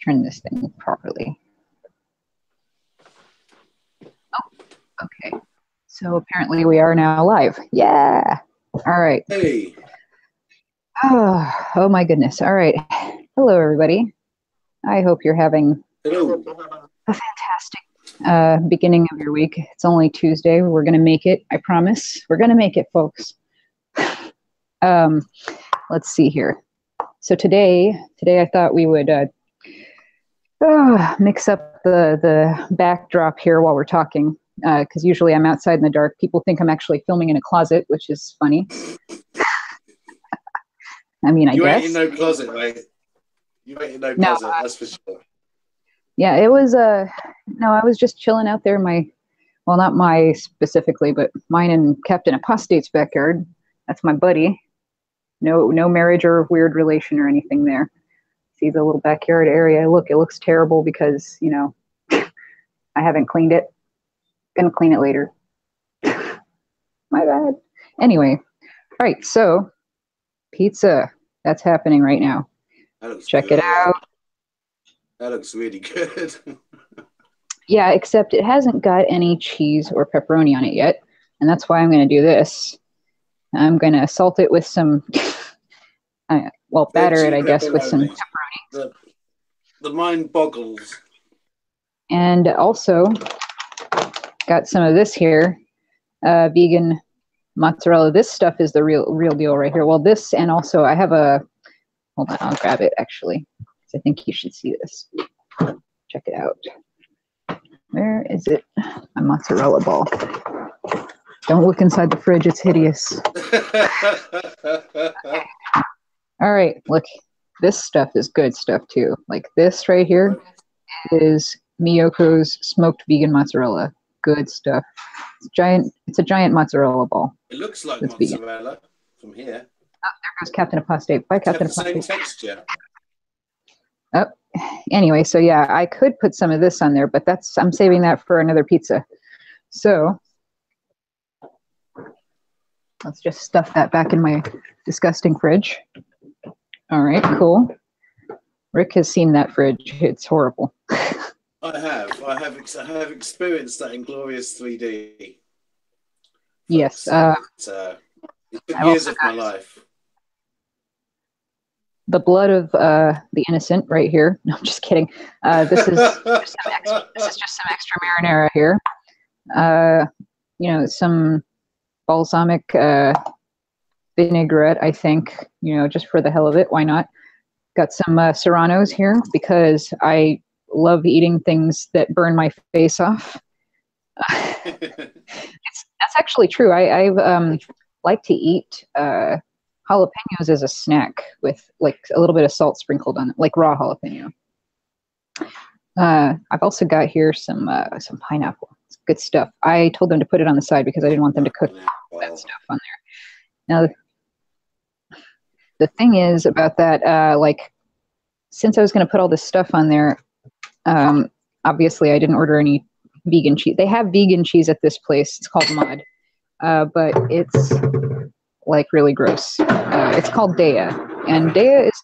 turn this thing properly. Oh, okay. So apparently we are now live. Yeah. All right. Hey. Oh my goodness. All right. Hello, everybody. I hope you're having Hello. a fantastic beginning of your week. It's only Tuesday. We're going to make it. I promise. We're going to make it, folks. Let's see here. So today I thought we would mix up the backdrop here while we're talking, because usually I'm outside in the dark. People think I'm actually filming in a closet, which is funny. I mean, I guess. You ain't in no closet, mate. You ain't in no closet, that's for sure. Yeah, it was, no, I was just chilling out there in my, well, not my specifically, but mine and Captain Apostate's backyard. That's my buddy. No marriage or weird relation or anything there. See the little backyard area. Look, it looks terrible because, you know, I haven't cleaned it. Gonna clean it later. My bad. Anyway, all right, so pizza. That's happening right now. Check it out. That looks really good. Yeah, except it hasn't got any cheese or pepperoni on it yet, and that's why I'm going to do this. I'm going to salt it with some, batter it, I guess, with some pepperoni. The mind boggles. And also got some of this here, vegan mozzarella. This stuff is the real deal right here. Well, this, and also I have a, hold on, I'll grab it actually. I think you should see this. Check it out. Where is it? My mozzarella ball. Don't look inside the fridge, it's hideous. Okay. All right, look, this stuff is good stuff too. Like this right here is Miyoko's smoked vegan mozzarella. Good stuff. It's a giant mozzarella ball. It looks like it's mozzarella vegan. From here. Oh, there goes Captain Apostate. Bye, Captain Same Apostate. texture. Oh, anyway, so yeah, I could put some of this on there, but I'm saving that for another pizza. So let's just stuff that back in my disgusting fridge. All right, cool. Rick has seen that fridge. It's horrible. I have experienced that in glorious 3D. Yes. It took years of my life. The blood of the innocent right here. No, I'm just kidding. This is just some extra marinara here. You know, some balsamic vinaigrette, I think, you know, just for the hell of it. Why not? Got some serranos here because I love eating things that burn my face off. That's actually true. I like to eat jalapenos as a snack with like a little bit of salt sprinkled on it, like raw jalapeno. I've also got here some pineapple. It's good stuff. I told them to put it on the side because I didn't want them to cook that stuff on there. Now, the thing is about that, like, since I was going to put all this stuff on there, obviously I didn't order any vegan cheese. They have vegan cheese at this place. It's called Mod, but it's like really gross. It's called Dea, and Dea is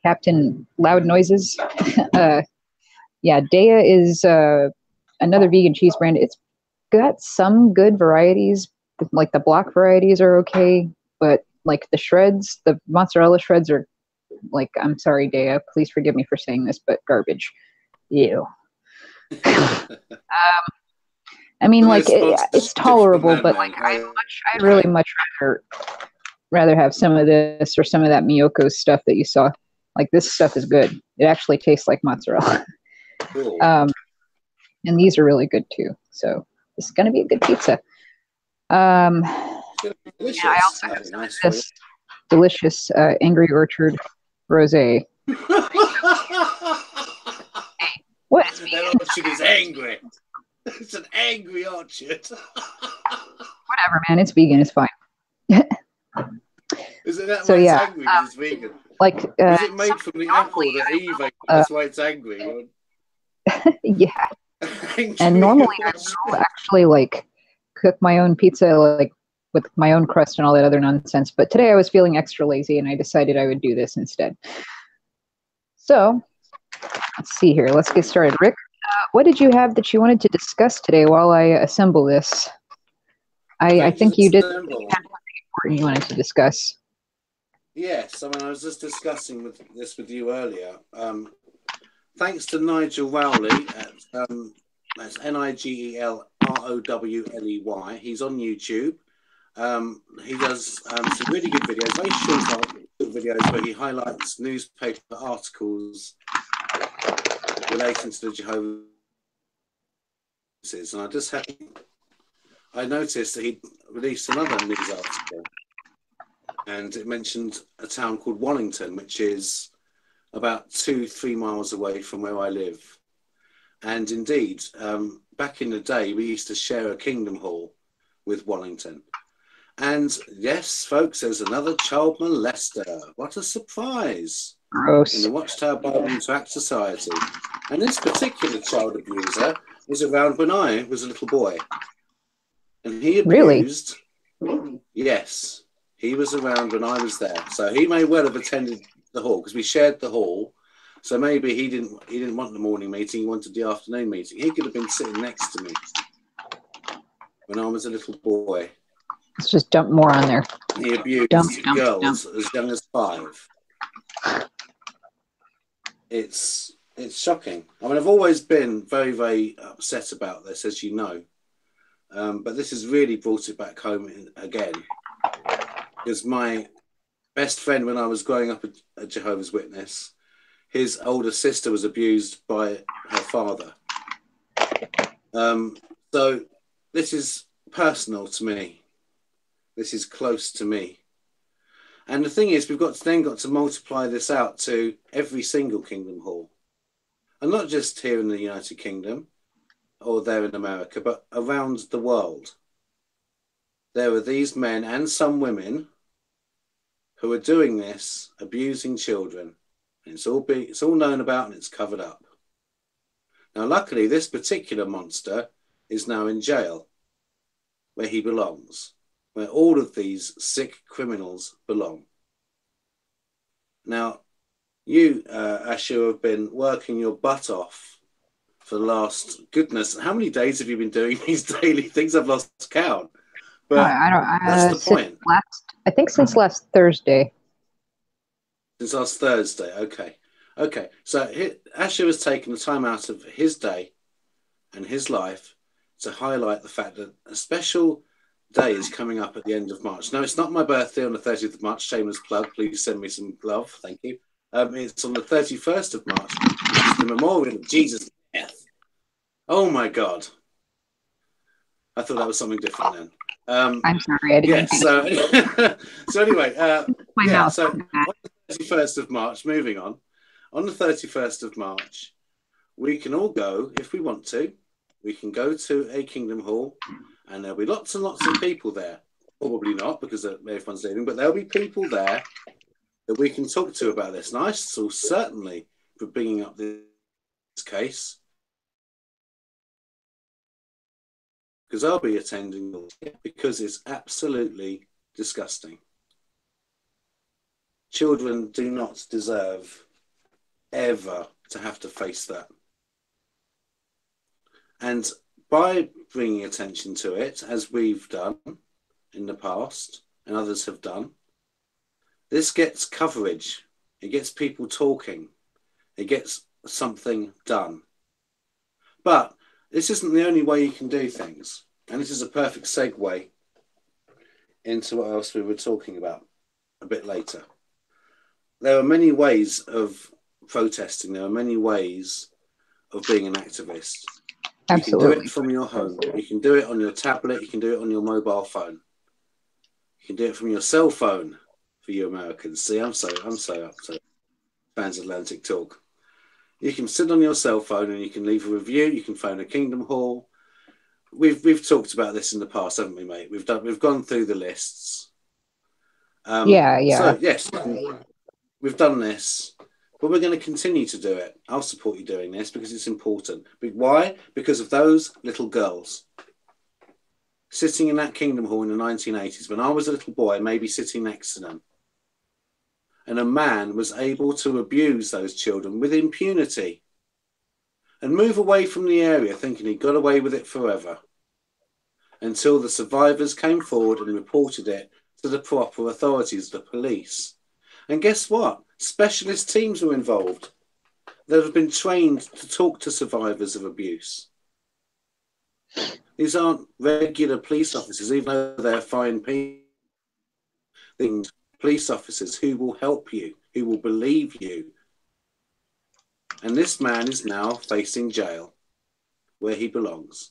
Captain Loud Noises. Yeah, Dea is another vegan cheese brand. It's got some good varieties, like the block varieties are okay, but like the shreds, the mozzarella shreds are like, I'm sorry, Dea, please forgive me for saying this, but garbage. Ew. I mean, like it's tolerable, but like I'd really much rather have some of this or some of that Miyoko's stuff that you saw. Like this stuff is good. It actually tastes like mozzarella. Cool. And these are really good too. So this is gonna be a good pizza. Yeah, I also have some of this delicious Angry Orchard rosé. Hey, what is vegan? That orchard is angry. It's an angry orchard. Whatever, man. It's vegan. It's fine. Is it that so, why yeah, it's angry because it's vegan? Like, is it made from the apple that Eve ate? That's why it's angry. Yeah. And normally I will actually like cook my own pizza, like with my own crust and all that other nonsense. But today I was feeling extra lazy and I decided I would do this instead. So let's see here. Let's get started. Rick, what did you have that you wanted to discuss today while I assemble this? I think you did have something important you wanted to discuss. Yes, I mean, I was just discussing this with you earlier. Thanks to Nigel Rowley at that's NigelRowley. He's on YouTube. He does some really good videos, very short videos where he highlights newspaper articles relating to the Jehovah's Witnesses. And I noticed that he released another news article, and it mentioned a town called Wallington, which is about 2-3 miles away from where I live. And indeed, back in the day, we used to share a Kingdom Hall with Wallington. And yes, folks, there's another child molester. What a surprise. Gross. In the Watchtower Bible Interact Society. And this particular child abuser was around when I was a little boy. And he abused... Really? Yes. He was around when I was there. So he may well have attended the hall, because we shared the hall. So maybe he didn't want the morning meeting, he wanted the afternoon meeting. He could have been sitting next to me when I was a little boy. Let's just dump more on there. He abused girls as young as 5. It's shocking. I mean, I've always been very, very upset about this, as you know. But this has really brought it back home again. Because my best friend, when I was growing up a Jehovah's Witness, his older sister was abused by her father. So this is personal to me. This is close to me. And the thing is, we've got to multiply this out to every single Kingdom Hall. And not just here in the United Kingdom or there in America, but around the world. There are these men and some women who are doing this, abusing children. And it's all known about and it's covered up. Now, luckily, this particular monster is now in jail, where he belongs, where all of these sick criminals belong. Now, you, Asher, have been working your butt off for the last, goodness, how many days have you been doing these daily things? I've lost count. But that's the point. I think since last Thursday. Since last Thursday, okay. Okay, so Asher has taken the time out of his day and his life to highlight the fact that a special day is coming up at the end of March. No, it's not my birthday on the 30th of March, shameless plug, please send me some love, thank you. It's on the 31st of March, which is the memorial of Jesus' death. Oh my God. I thought that was something different then. I'm sorry, I didn't. Yeah, so anyway, so on the 31st of March, moving on the 31st of March, we can all go, if we want to, we can go to a Kingdom Hall, and there'll be lots and lots of people there. Probably not, because everyone's leaving, but there'll be people there that we can talk to about this. And I so certainly for bringing up this case, because I'll be attending, because it's absolutely disgusting. Children do not deserve ever to have to face that. And by bringing attention to it, as we've done in the past and others have done, this gets coverage. It gets people talking. It gets something done. But this isn't the only way you can do things. And this is a perfect segue into what else we were talking about a bit later. There are many ways of protesting. There are many ways of being an activist. Absolutely. You can do it from your home. You can do it on your tablet. You can do it on your mobile phone. You can do it from your cell phone for you Americans. See, I'm so up to transatlantic talk. You can sit on your cell phone and you can leave a review. You can phone a Kingdom Hall. We've talked about this in the past, haven't we, mate? We've gone through the lists. Yeah. So yes, we've done this, but we're going to continue to do it. I'll support you doing this because it's important. But why? Because of those little girls sitting in that Kingdom Hall in the 1980s when I was a little boy, maybe sitting next to them. and a man was able to abuse those children with impunity and move away from the area thinking he got away with it forever, until the survivors came forward and reported it to the proper authorities, the police. And guess what? Specialist teams were involved that have been trained to talk to survivors of abuse. These aren't regular police officers, even though they're fine people. Things, police officers who will help you, who will believe you. And this man is now facing jail, where he belongs,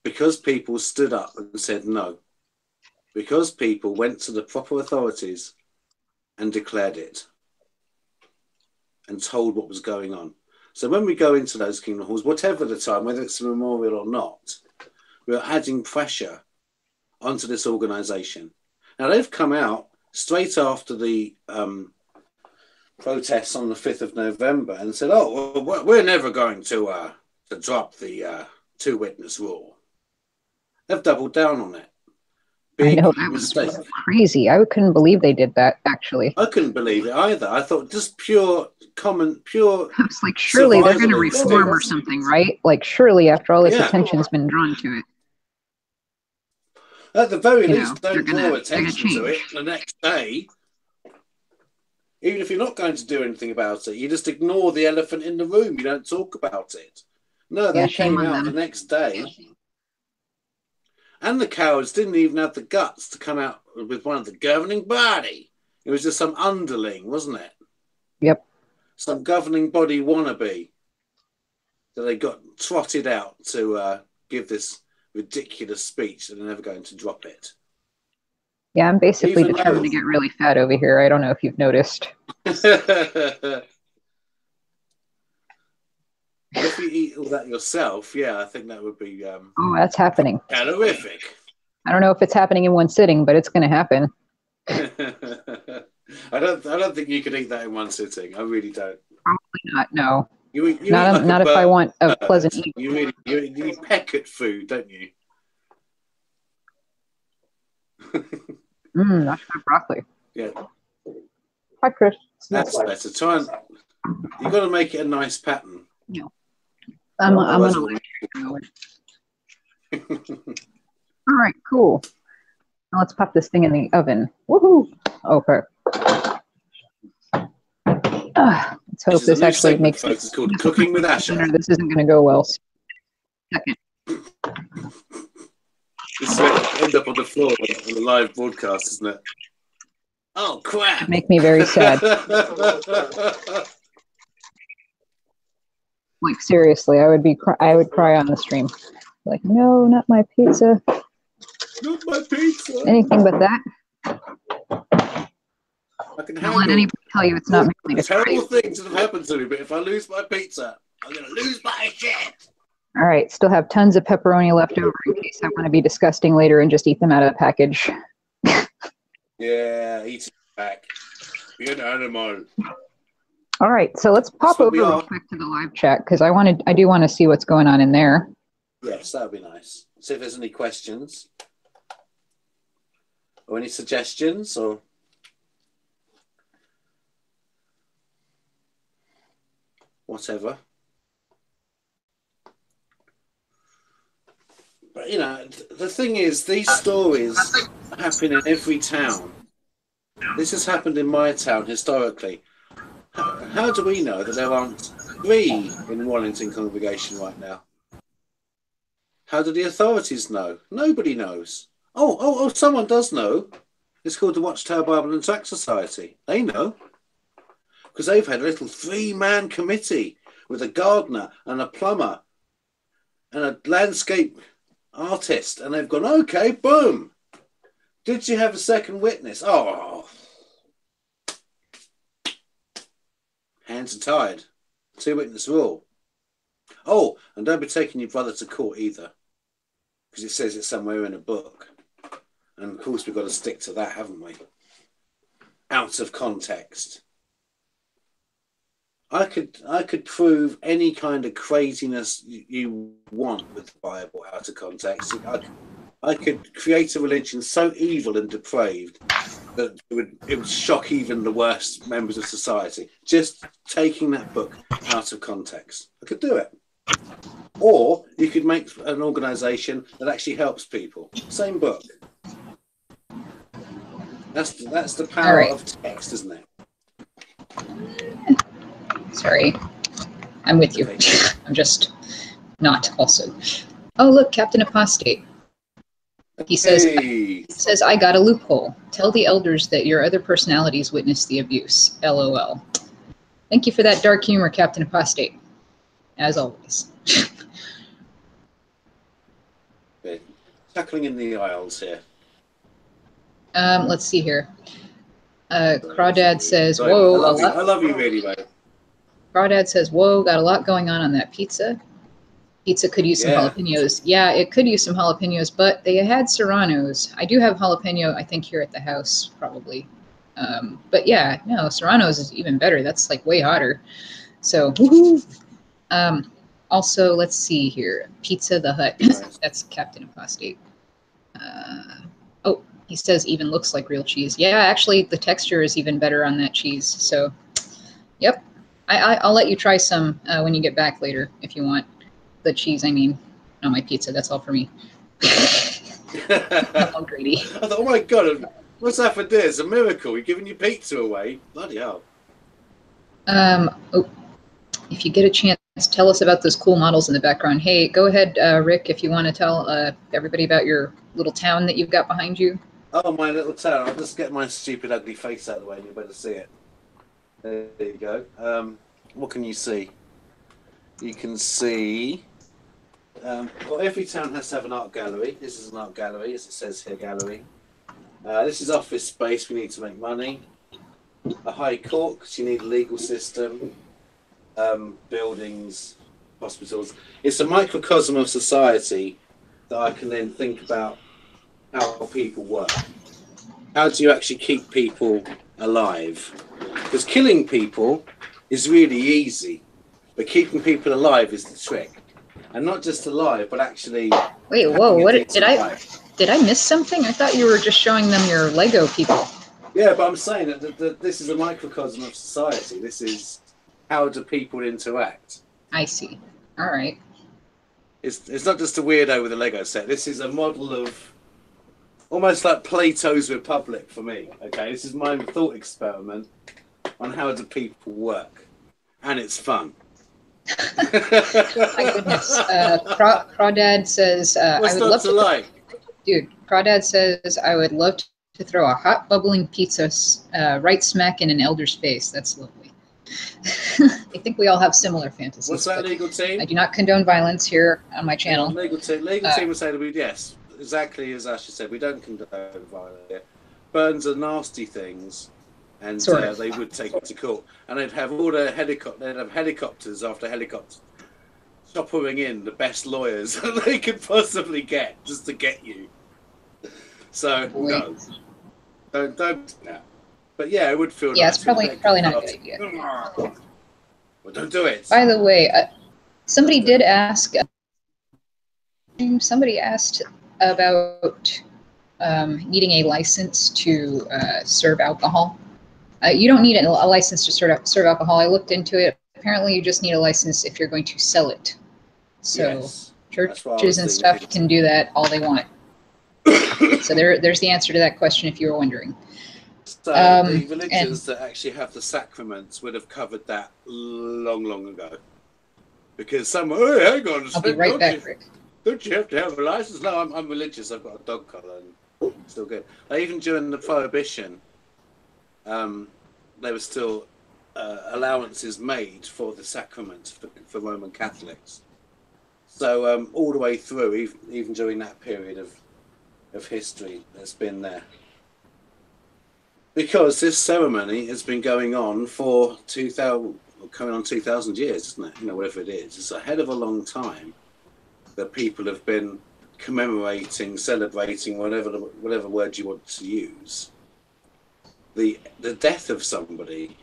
because people stood up and said no, because people went to the proper authorities and declared it and told what was going on. So when we go into those kingdom halls, whatever the time, whether it's a memorial or not, we're adding pressure onto this organisation. Now, they've come out straight after the protests on the 5th of November and said, oh, well, we're never going to drop the two-witness rule. They've doubled down on it. I know, that was crazy. I couldn't believe they did that, actually. I couldn't believe it either. I thought just pure. I was like, surely they're going to reform or something, right? Like, surely after all this attention's been drawn to it. At the very least, don't draw attention to it the next day. Even if you're not going to do anything about it, you just ignore the elephant in the room. You don't talk about it. No, they came out the next day. And the cowards didn't even have the guts to come out with one of the governing body. It was just some underling, wasn't it? Yep. Some governing body wannabe that they got trotted out to give this ridiculous speech that they're never going to drop it. Yeah, I'm basically determined to get really fat over here. I don't know if you've noticed. If you eat all that yourself, yeah, I think that would be oh, that's happening. Calorific. I don't know if it's happening in one sitting, but it's going to happen. I don't think you could eat that in one sitting. I really don't. Probably not. No. You not if I want a pleasant eat. You peck at food, don't you? That's good broccoli. Yeah. Hi, Chris. That's better. Try and you got to make it a nice pattern. No. I'm gonna. All right, cool. Now let's pop this thing in the oven. Woohoo! Okay. Let's hope this actually makes it. It's called Cooking with Asher. This isn't going to go well. Second. This will end up on the floor on the live broadcast, isn't it? Oh crap! Make me very sad. Like, seriously, I would cry on the stream. Like, no, not my pizza. Not my pizza. Anything but that. I can Don't let anybody tell you it's not me. Terrible things that have happened to me, but if I lose my pizza, I'm going to lose my shit. All right, still have tons of pepperoni left over in case I want to be disgusting later and just eat them out of the package. Yeah, eat it back. Be an animal. All right, so let's pop over real quick to the live chat because I do want to see what's going on in there. Yes, that would be nice. See if there's any questions or any suggestions or whatever. But you know, the thing is, these stories happen in every town. This has happened in my town historically. How do we know that there aren't 3 in Wallington congregation right now? How do the authorities know? Nobody knows. Oh, someone does know. It's called the Watchtower Bible and Tract Society. They know. Because they've had a little 3-man committee with a gardener and a plumber and a landscape artist. And they've gone, okay, boom. Did you have a second witness? Oh. Hands are tied. 2-witness rule. Oh, and don't be taking your brother to court either. Because it says it somewhere in a book. And of course we've got to stick to that, haven't we? Out of context. I could prove any kind of craziness you want with the Bible out of context. I could create a religion so evil and depraved that it would shock even the worst members of society. Just taking that book out of context. I could do it. Or you could make an organisation that actually helps people. Same book. That's the power of text, isn't it? Sorry, I'm with you. I'm just not also. Oh, look, Captain Apostate. He says, I got a loophole. Tell the elders that your other personalities witnessed the abuse. LOL. Thank you for that dark humor, Captain Apostate. As always. Tackling in the aisles here. Let's see here. Crawdad says, whoa. I love you really, mate. Crawdad says, whoa, got a lot going on that pizza. Pizza could use some jalapenos. Yeah, it could use some jalapenos, but they had serranos. I do have jalapeno, I think, here at the house, probably. But yeah, no, serranos is even better. That's like way hotter. So, woohoo! Also, let's see here. Pizza the Hut. That's Captain Apostate. Oh, he says even looks like real cheese. Yeah, actually, the texture is even better on that cheese. So, yep. I'll let you try some when you get back later if you want. The cheese, I mean, not my pizza. That's all for me. I'm all greedy. I thought, oh my God, what's that for this? A miracle. You're giving your pizza away. Bloody hell. Oh, if you get a chance, tell us about those cool models in the background. Hey, go ahead, Rick, if you want to tell everybody about your little town that you've got behind you. Oh, my little town. I'll just get my stupid, ugly face out of the way and you'll better see it. There you go. What can you see? You can see... well, every town has to have an art gallery. This is an art gallery, as it says here, gallery. This is office space. We need to make money. A high court, because you need a legal system. Buildings, hospitals. It's a microcosm of society that I can then think about how people work. How do you actually keep people alive? Because killing people is really easy, but keeping people alive is the trick. And not just alive, but actually... Wait, whoa, what did I miss something? I thought you were just showing them your Lego people. Yeah, but I'm saying that this is a microcosm of society. This is how do people interact. I see. All right. It's not just a weirdo with a Lego set. This is a model of almost like Plato's Republic for me. Okay, this is my thought experiment on how do people work. And it's fun. My goodness. Crawdad says, what's I would love to like? Dude, Crawdad says, I would love to throw a hot bubbling pizza right smack in an elder's face. That's lovely. I think we all have similar fantasies. What's that, legal team? I do not condone violence here on my channel. Legal team would say that yes, exactly as Ashley said, we don't condone violence here. Burns are nasty things. And they would take it to court, and they'd have all the helicopters after helicopters, choppering in the best lawyers that they could possibly get just to get you. So no, don't. But yeah, it would feel. Yeah, nice. It's probably not a good idea. Well, don't do it. By the way, somebody did ask. Somebody asked about needing a license to serve alcohol. You don't need a license to serve alcohol. I looked into it. Apparently, you just need a license if you're going to sell it. So yes, churches and stuff can do that all they want. So there's the answer to that question if you were wondering. So the religions that actually have the sacraments would have covered that long ago. Because someone, hey, hang on a second, I'll be right back, Rick. Don't you have to have a license? No, I'm religious. I've got a dog collar and still good. Even during the Prohibition, there were still allowances made for the sacraments for Roman Catholics. So all the way through, even during that period of history that's been there. Because this ceremony has been going on for 2,000 years, isn't it? You know, whatever it is. It's a hell of a long time that people have been commemorating, celebrating, whatever word you want to use, the death of somebody.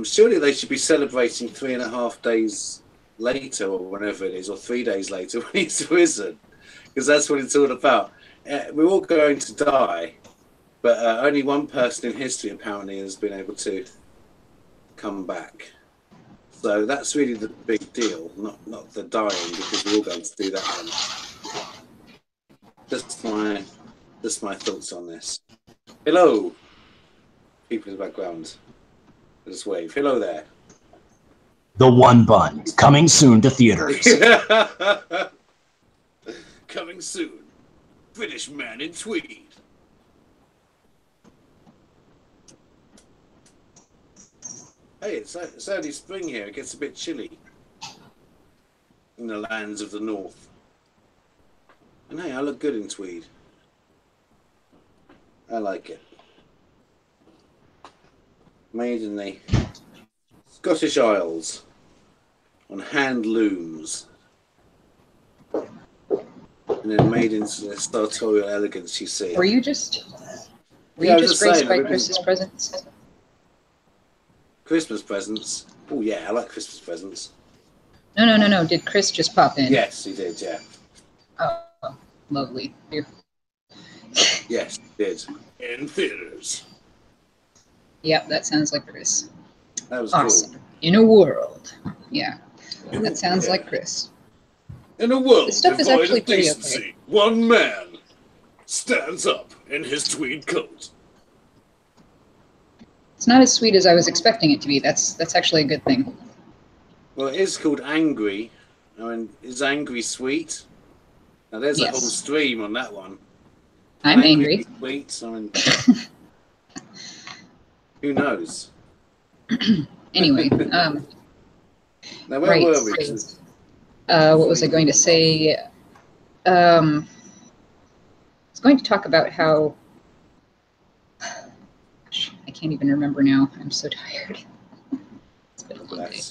Surely they should be celebrating 3.5 days later, or whenever it is, or 3 days later when he's risen, because that's what it's all about. We're all going to die, But only one person in history apparently has been able to come back. So that's really the big deal, not the dying, because we're all going to do that one. Just my thoughts on this. Hello, people in the background. Just wave. Hello there. The One Bun, coming soon to theaters. Coming soon. British man in tweed. Hey, it's early spring here. It gets a bit chilly in the lands of the north. And hey, I look good in tweed. I like it. Made in the Scottish Isles on hand looms. And then made into the sartorial elegance you see. Were you just just graced saying, by Chris's presence? Christmas presents? Oh yeah, I like Christmas presents. No. Did Chris just pop in? Yes, he did, yeah. Oh, lovely. Here. Yes, he did. In theaters. Yep, that sounds like Chris. That was awesome. cool. In a world. Yeah. That sounds like Chris. In a world this stuff is actually pretty decency, okay. one man stands up in his tweed coat. It's not as sweet as I was expecting it to be. That's actually a good thing. Well, it is called Angry. I mean, is angry sweet? Now, there's a whole stream on that one. I'm angry. Sweet. I mean, who knows? Anyway, now where were we? What was I going to say? I was going to talk about how. Gosh, I can't even remember now. I'm so tired. It's been a long day.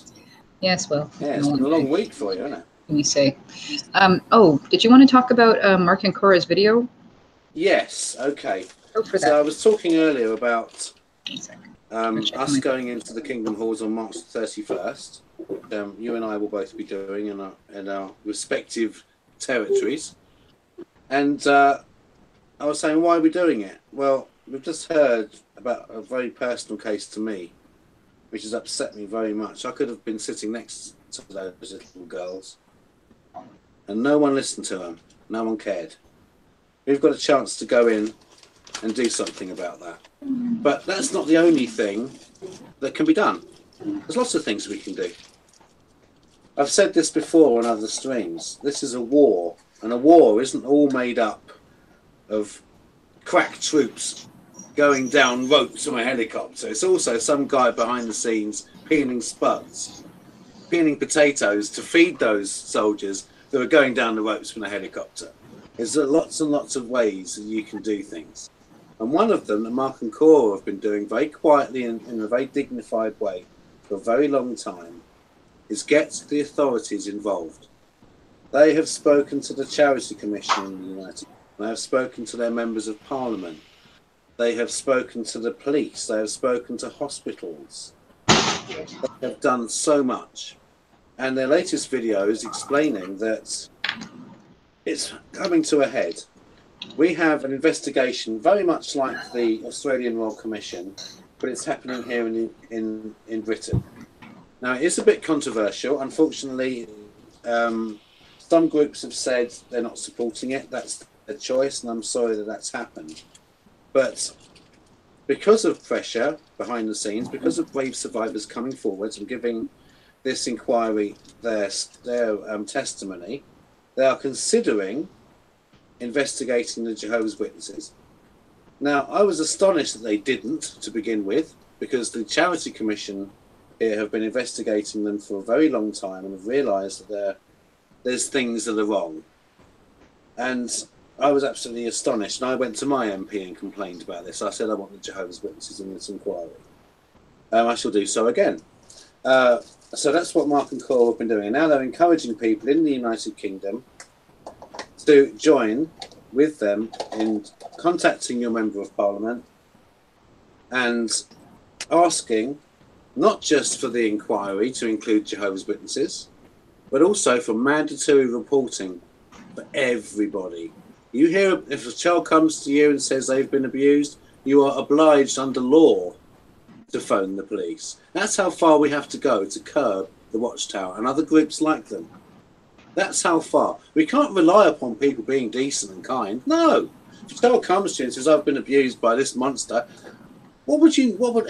Yes, well. Yeah, it's been a long week for you, hasn't it? Can you say? Oh, did you want to talk about Mark and Cora's video? Yes. Okay. Go for that. So I was talking earlier about us going into the Kingdom Halls on March 31st. You and I will both be doing in our respective territories. And I was saying, why are we doing it? Well, we've just heard about a very personal case to me, which has upset me very much. I could have been sitting next to those little girls, and no one listened to them. No one cared. We've got a chance to go in and do something about that. But that's not the only thing that can be done. There's lots of things we can do. I've said this before on other streams. This is a war, and a war isn't all made up of crack troops going down ropes from a helicopter. It's also some guy behind the scenes peeling spuds, peeling potatoes to feed those soldiers that are going down the ropes from a helicopter. There's lots and lots of ways that you can do things. And one of them that Mark and Cora have been doing very quietly and in a very dignified way for a very long time is get the authorities involved. They have spoken to the Charity Commission in the United Kingdom. They have spoken to their members of Parliament. They have spoken to the police. They have spoken to hospitals. They have done so much. And their latest video is explaining that it's coming to a head. We have an investigation very much like the Australian Royal Commission, but it's happening here in Britain. Now, it is a bit controversial. Unfortunately, some groups have said they're not supporting it. That's their choice, and I'm sorry that that's happened. But because of pressure behind the scenes, because of brave survivors coming forwards and giving this inquiry their testimony, they are considering investigating the Jehovah's Witnesses. Now, I was astonished that they didn't to begin with, because the Charity Commission here have been investigating them for a very long time and have realised that there's things that are wrong. And I was absolutely astonished, and I went to my MP and complained about this. I said I want the Jehovah's Witnesses in this inquiry. I shall do so again. So that's what Mark and Cora have been doing. And now they're encouraging people in the United Kingdom to join with them in contacting your Member of Parliament and asking not just for the inquiry to include Jehovah's Witnesses, but also for mandatory reporting for everybody. You hear if a child comes to you and says they've been abused, you are obliged under law to phone the police. That's how far we have to go to curb the Watchtower and other groups like them. That's how far. We can't rely upon people being decent and kind. No. If someone comes to you and says, I've been abused by this monster, what would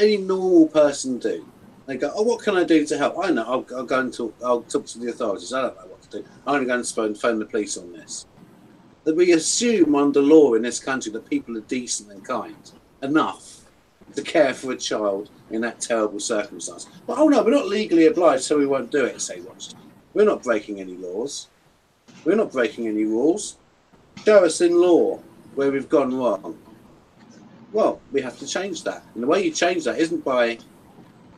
any normal person do? They go, oh, what can I do to help? I know, I'll go and I'll talk to the authorities. I don't know what to do. I'm going to go and phone the police on this. That we assume under law in this country that people are decent and kind enough to care for a child in that terrible circumstance. But oh no, we're not legally obliged, so we won't do it, say Watchdog. We're not breaking any laws. We're not breaking any rules. Show us in law where we've gone wrong. Well, we have to change that. And the way you change that isn't by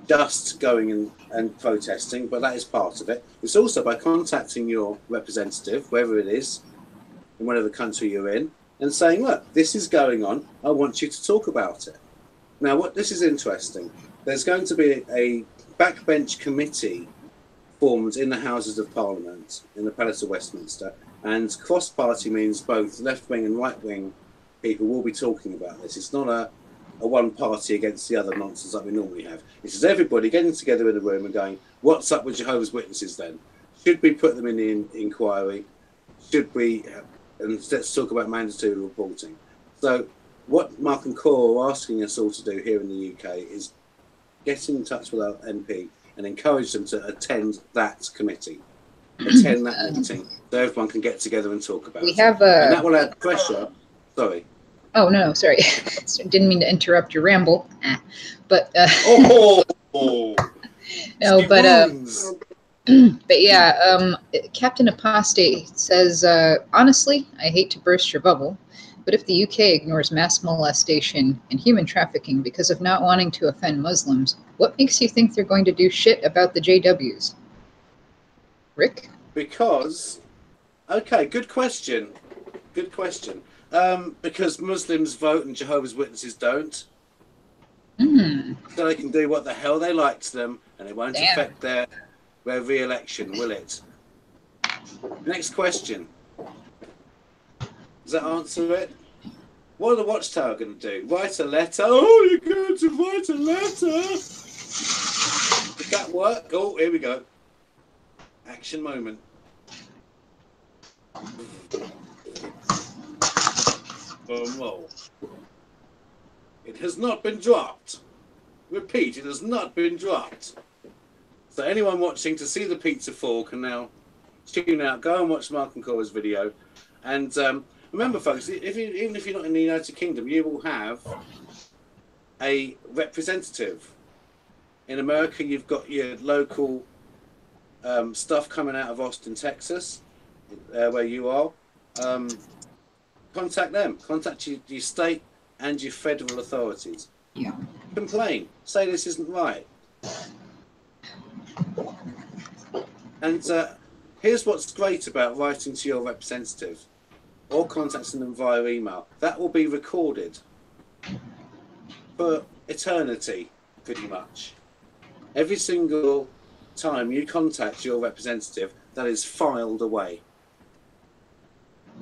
just going and protesting, but that is part of it. It's also by contacting your representative, wherever it is, in whatever country you're in, and saying, look, this is going on. I want you to talk about it. Now, this is interesting. There's going to be a backbench committee formed in the Houses of Parliament, in the Palace of Westminster, and cross-party means both left-wing and right-wing people will be talking about this. It's not a one party against the other nonsense like we normally have. This is everybody getting together in a room and going, what's up with Jehovah's Witnesses then? Should we put them in the inquiry? Should we, and let's talk about mandatory reporting. So what Mark and Cora are asking us all to do here in the UK is get in touch with our MP and encourage them to attend that committee, attend that meeting, so everyone can get together and talk about it. And that will add pressure. Sorry. Oh, no, sorry. Didn't mean to interrupt your ramble. But, no, but yeah, Captain Apostate says, honestly, I hate to burst your bubble, but if the UK ignores mass molestation and human trafficking because of not wanting to offend Muslims, what makes you think they're going to do shit about the JWs? Rick? Because, okay, good question. Good question. Because Muslims vote and Jehovah's Witnesses don't. So they can do what the hell they like to them, and it won't affect their re-election, will it? Next question. Does that answer it? What are the Watchtower going to do? Write a letter? Oh, you're going to write a letter? Did that work? Oh, here we go. Action moment. Roll. It has not been dropped. Repeat, it has not been dropped. So anyone watching to see the pizza fall can now tune out, go and watch Mark and Cora's video. And remember, folks, even if you're not in the United Kingdom, you will have a representative. In America, you've got your local stuff coming out of Austin, Texas, where you are. Contact them. Contact your state and your federal authorities. Yeah. Complain. Say this isn't right. And here's what's great about writing to your representative or contacting them via email. That will be recorded for eternity, pretty much. Every single time you contact your representative, that is filed away.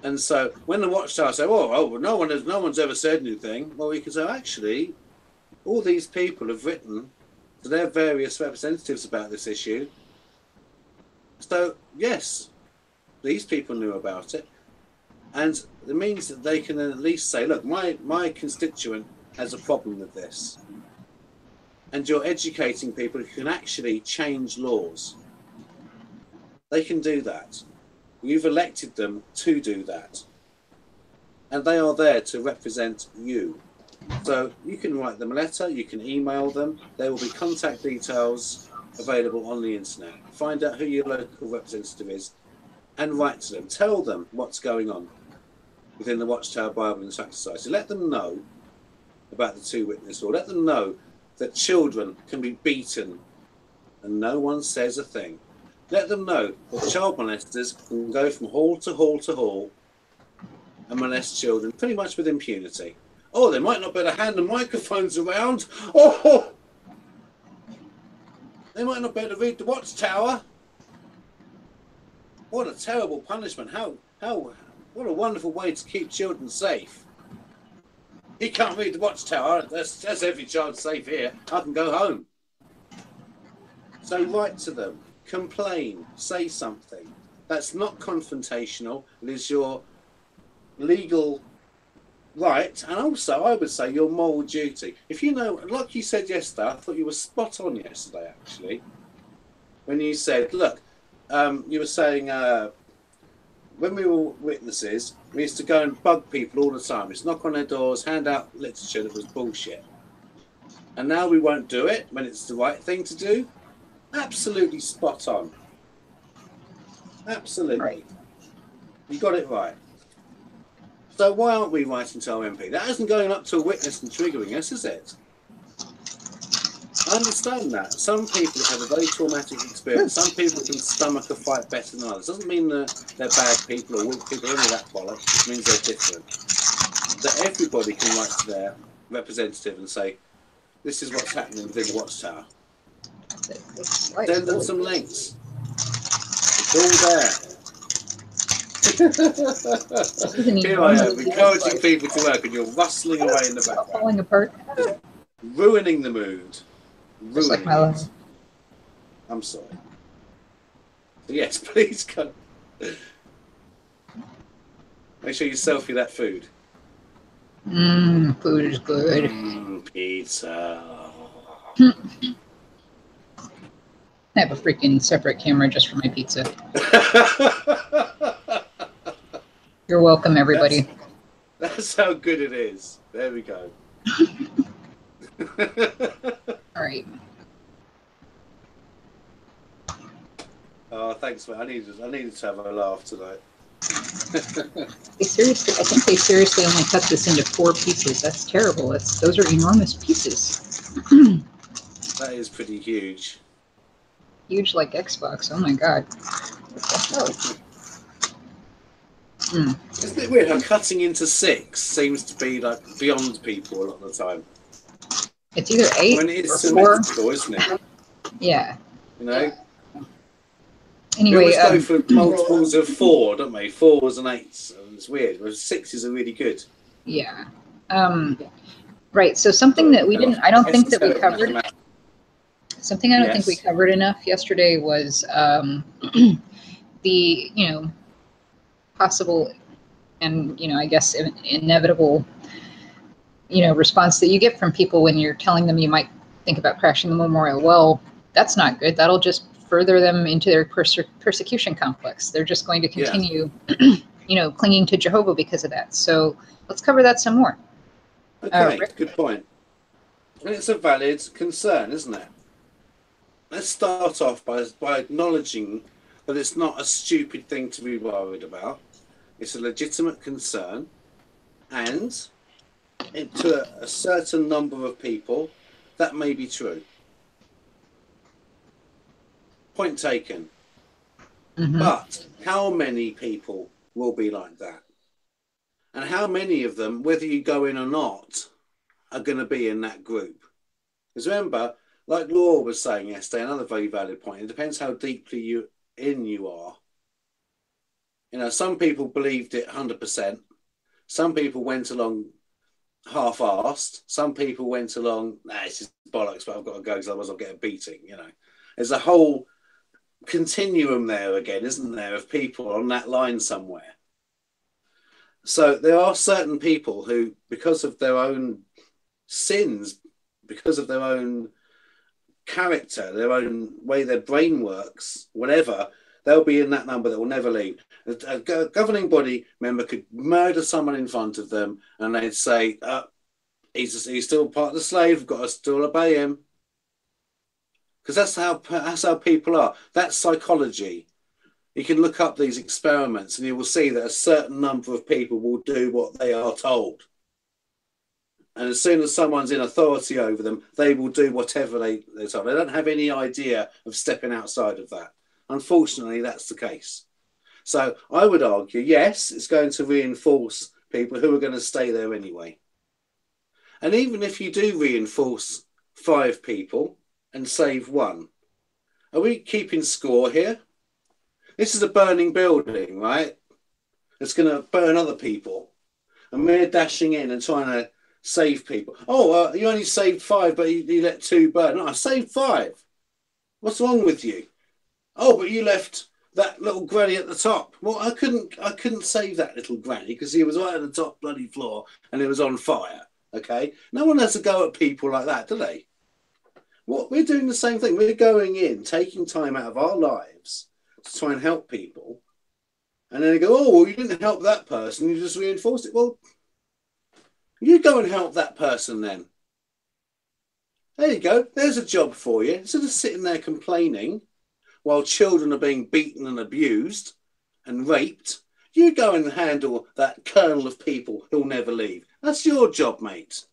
And so when the Watchtower say, oh, no one's ever said anything, well, we can say, actually, all these people have written to their various representatives about this issue. So, yes, these people knew about it. And it means that they can then at least say, look, my constituent has a problem with this. And you're educating people who can actually change laws. They can do that. You've elected them to do that. And they are there to represent you. So you can write them a letter, you can email them. There will be contact details available on the internet. Find out who your local representative is and write to them. Tell them what's going on within the Watchtower Bible and Tract Society. Let them know about the two-witness law. Let them know that children can be beaten and no one says a thing. Let them know that child molesters can go from hall to hall to hall and molest children pretty much with impunity. Oh, they might not be able to hand the microphones around. Oh, they might not be able to read the Watchtower. What a terrible punishment. What a wonderful way to keep children safe. He can't read the watchtower. That's every child safe here. I can go home. So write to them, complain, say something. That's not confrontational. It is your legal right, and also I would say your moral duty. If you know, like you said yesterday, I thought you were spot on yesterday, actually, when you said, look, you were saying when we were witnesses, we used to go and bug people all the time. It's knock on their doors, hand out literature that was bullshit. And now we won't do it when it's the right thing to do. Absolutely spot on. Absolutely. Right. You got it right. So why aren't we writing to our MP? That isn't going up to a witness and triggering us, is it? I understand that. Some people have a very traumatic experience. Some people can stomach a fight better than others. Doesn't mean that they're bad people or weak people or any of that bollocks. It means they're different. That everybody can write to their representative and say, this is what's happening within the watchtower. Send them some links. It's all there. Here I am, encouraging people to work, and you're rustling away in the background. Falling apart. Just ruining the mood. Just like my life. I'm sorry. Yes, please go. Make sure you selfie that food. Food is good. Pizza. I have a freaking separate camera just for my pizza. You're welcome, everybody. That's how good it is. There we go. All right. Oh, thanks, man. I needed to have a laugh tonight. I think they seriously only cut this into 4 pieces. That's terrible. Those are enormous pieces. That is pretty huge. Huge like Xbox. Oh my god. Isn't it weird how cutting into 6 seems to be like beyond people a lot of the time? It's either 8 when it is or 4. symmetrical, isn't it? Yeah. You know? Anyway, we always go for multiples of 4, don't we? 4s and 8s. It's weird. Whereas 6s are really good. Yeah. Right. So something that we didn't, I don't think that we covered. Something I don't think we covered enough yesterday was the, possible and, I guess inevitable, response that you get from people when you're telling them you might think about crashing the memorial. Well, that's not good. That'll just further them into their persecution complex. They're just going to continue, clinging to Jehovah because of that. So let's cover that some more. Okay, good point. And it's a valid concern, isn't it? Let's start off by acknowledging that it's not a stupid thing to be worried about. It's a legitimate concern, and to a certain number of people, that may be true. Point taken. But how many people will be like that? And how many of them, whether you go in or not, are going to be in that group? Because remember, like Laura was saying yesterday, another very valid point, it depends how deeply you are. Some people believed it 100%. Some people went along half-assed. Some people went along, this is bollocks, but I've got to go because otherwise I'll get a beating, There's a whole continuum there again, isn't there, of people on that line somewhere. So there are certain people who, because of their own sins, because of their own character, their own way their brain works, whatever, they'll be in that number that will never leave. A governing body member could murder someone in front of them and they'd say, he's still part of the slave, we've got to still obey him. Because that's how people are. That's psychology. You can look up these experiments and you will see that a certain number of people will do what they are told. And as soon as someone's in authority over them, they will do whatever they're told. They don't have any idea of stepping outside of that. Unfortunately, that's the case. So I would argue, yes, it's going to reinforce people who are going to stay there anyway. And even if you do reinforce 5 people and save 1, are we keeping score here? This is a burning building, right? It's going to burn other people. And we're dashing in and trying to save people. Oh, you only saved 5, but you let 2 burn. No, I saved 5. What's wrong with you? Oh, but you left that little granny at the top. Well, I couldn't save that little granny because he was right at the top bloody floor and it was on fire. Okay, no one has to go at people like that, do they? What we're doing the same thing. We're going in, taking time out of our lives to try and help people, and then they go, "Oh, well, you didn't help that person. You just reinforced it." Well, you go and help that person then. There you go. There's a job for you. Instead of sitting there complaining while children are being beaten and abused and raped, you go and handle that kernel of people who'll never leave. That's your job, mate.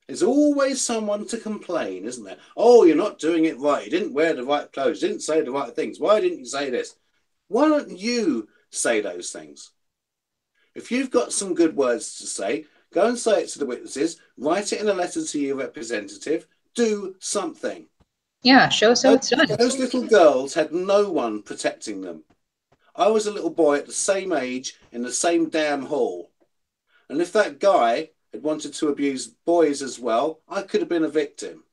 There's always someone to complain, isn't there? Oh, you're not doing it right. You didn't wear the right clothes. You didn't say the right things. Why didn't you say this? Why don't you say those things? If you've got some good words to say, go and say it to the witnesses. Write it in a letter to your representative. Do something. Yeah, show us how it's done. Those little girls had no one protecting them. I was a little boy at the same age in the same damn hall. And if that guy had wanted to abuse boys as well, I could have been a victim.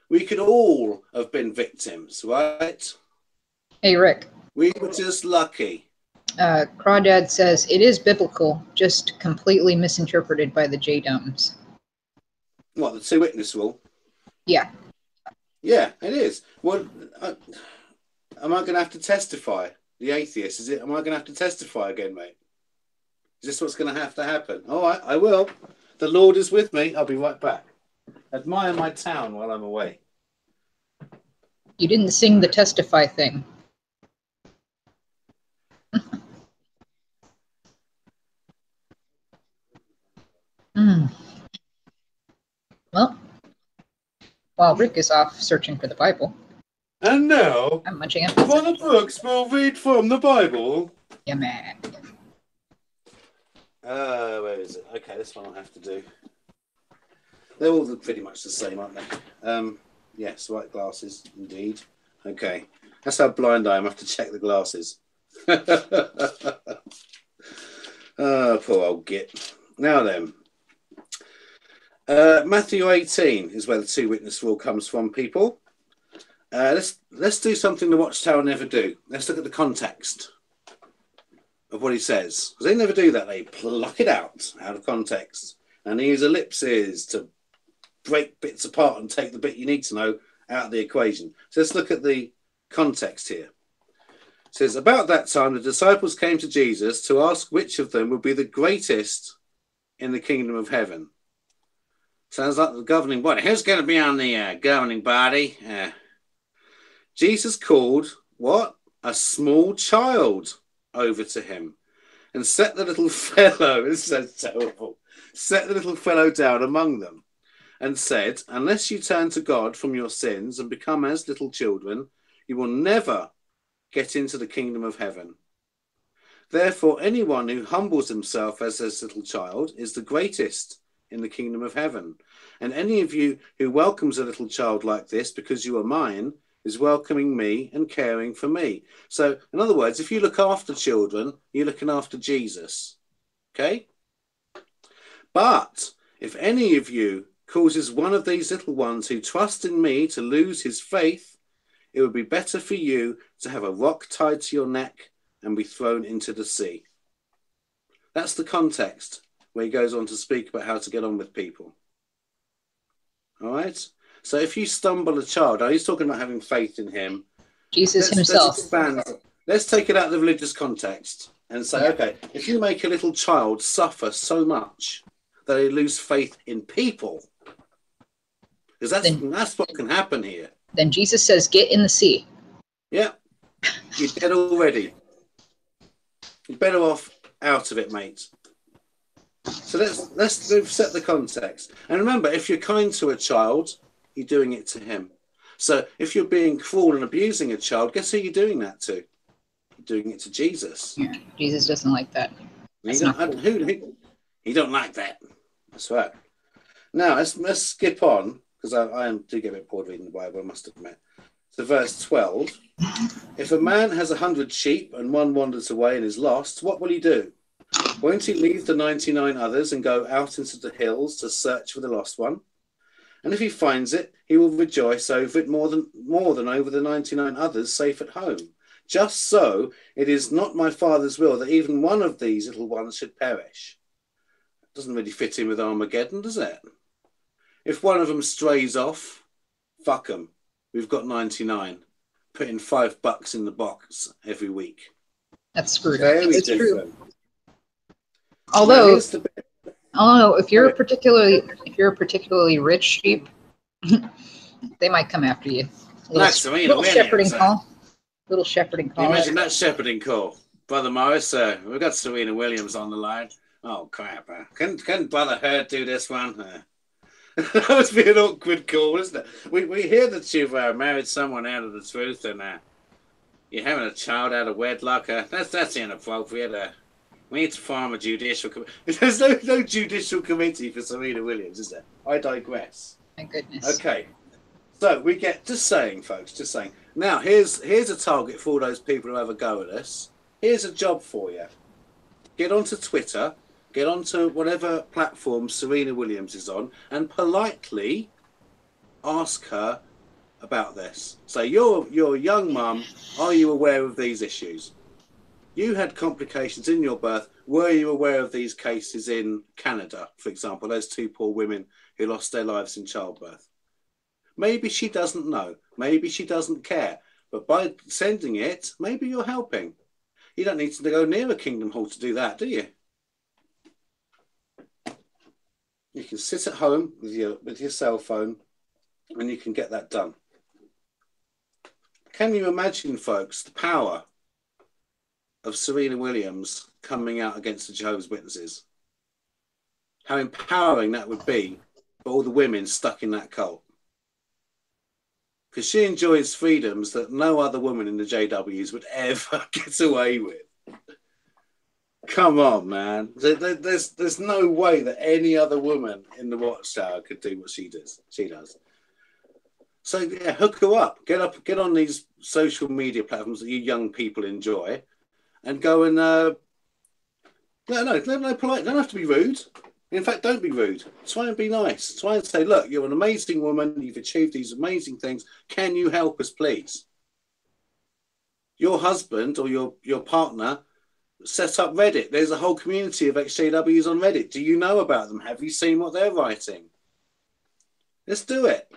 We could all have been victims, right? Hey, Rick. We were just lucky. Crawdad says it is biblical, just completely misinterpreted by the J-Dums. What, the 2 witness rule? Yeah. Yeah, it is. Well, am I going to have to testify? The atheist, is it? Am I going to have to testify again, mate? Is this what's going to have to happen? All right, I will. The Lord is with me. I'll be right back. Admire my town while I'm away. You didn't sing the testify thing. Well, while Rick is off searching for the Bible. And now, I'm munching up. for the books we'll read from the Bible. Yeah, man. Where is it? Okay, this one I'll have to do. They're all pretty much the same, aren't they? Yes, right glasses, indeed. Okay, that's how blind I am. I have to check the glasses. Oh, poor old Git. Now then, Matthew 18 is where the 2 witness rule comes from, people. Let's do something the Watchtower never do. Let's look at the context of what he says, because they never do that. They pluck it out of context and they use ellipses to break bits apart and take the bit you need to know out of the equation. So let's look at the context here. It says, about that time the disciples came to Jesus to ask which of them would be the greatest in the kingdom of heaven. Sounds like the governing body. Who's going to be on the governing body? Jesus called what? A small child over to him and set the little fellow, this is so terrible, set the little fellow down among them and said, unless you turn to God from your sins and become as little children, you will never get into the kingdom of heaven. Therefore, anyone who humbles himself as this little child is the greatest in the kingdom of heaven. And any of you who welcomes a little child like this because you are mine is welcoming me and caring for me. So, in other words, if you look after children, you're looking after Jesus. Okay? But if any of you causes one of these little ones who trust in me to lose his faith, it would be better for you to have a rock tied to your neck and be thrown into the sea. That's the context where he goes on to speak about how to get on with people. All right? So if you stumble a child, he's talking about having faith in him. Jesus himself. Let's take it out of the religious context and say, okay, if you make a little child suffer so much that they lose faith in people, because that's what can happen here. Then Jesus says, get in the sea. Yeah. You're dead already. You're better off out of it, mate. So let's set the context. And remember, if you're kind to a child, you're doing it to him. So if you're being cruel and abusing a child, guess who you're doing that to? You're doing it to Jesus. Yeah, Jesus doesn't like that. He don't like that. That's right. Now let's skip on, because I do get a bit bored reading the Bible, I must admit. To verse 12. If a man has 100 sheep and one wanders away and is lost, what will he do? Won't he leave the 99 others and go out into the hills to search for the lost one? And if he finds it, he will rejoice over it more than over the 99 others safe at home. Just so, it is not my Father's will that even one of these little ones should perish. Doesn't really fit in with Armageddon, does it? If one of them strays off, fuck them. We've got 99. Putting $5 in the box every week. That's screwed up. Very It's different. true. Although, Now, if you're a particularly rich sheep, they might come after you. Little shepherding call. Little shepherding call. Imagine that shepherding call. Brother Morris, we've got Serena Williams on the line. Oh, crap. Can Brother Hurd do this one? That must be an awkward call, isn't it? We hear that you've married someone out of the truth and you're having a child out of wedlock. That's inappropriate. We need to form a judicial committee. There's no judicial committee for Serena Williams, is there? I digress. My goodness. Okay. So we get, just saying, folks, just saying. Now, here's a target for all those people who have a go at us. Here's a job for you. Get onto Twitter, get onto whatever platform Serena Williams is on, and politely ask her about this. Say, you're a young mum. Are you aware of these issues? You had complications in your birth. Were you aware of these cases in Canada, for example, those two poor women who lost their lives in childbirth? Maybe she doesn't know. Maybe she doesn't care. But by sending it, maybe you're helping. You don't need to go near a Kingdom Hall to do that, do you? You can sit at home with your cell phone and you can get that done. Can you imagine, folks, the power of Serena Williams coming out against the Jehovah's Witnesses? How empowering that would be for all the women stuck in that cult. Because she enjoys freedoms that no other woman in the JWs would ever get away with. Come on, man. There's no way that any other woman in the Watchtower could do what she does. So yeah, hook her up. Get on these social media platforms that you young people enjoy, and go and no polite. Don't have to be rude. In fact, don't be rude. Try and be nice. Try and say, look, you're an amazing woman. You've achieved these amazing things. Can you help us, please? Your husband or your partner set up Reddit. There's a whole community of ex-JWs on Reddit. Do you know about them? Have you seen what they're writing? Let's do it.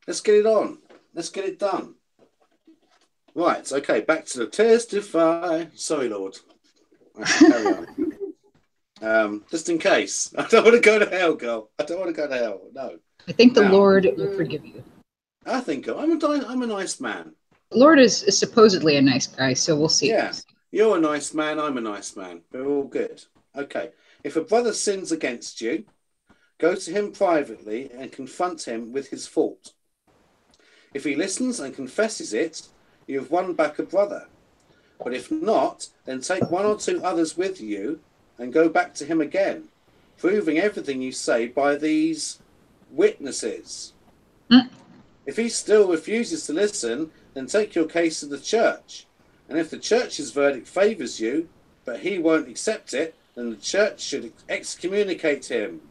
Let's get it on. Let's get it done. Right, okay, back to the testify. Sorry, Lord. I should carry on. Just in case. I don't want to go to hell, girl. I don't want to go to hell. No. I think the Lord will forgive you. I think I'm a nice man. The Lord is supposedly a nice guy, so we'll see. Yeah. You're a nice man. I'm a nice man. We're all good. Okay. If a brother sins against you, go to him privately and confront him with his fault. If he listens and confesses it, you have won back a brother. But if not, then take one or two others with you and go back to him again, proving everything you say by these witnesses. If he still refuses to listen, then take your case to the church. And if the church's verdict favours you, but he won't accept it, then the church should excommunicate him.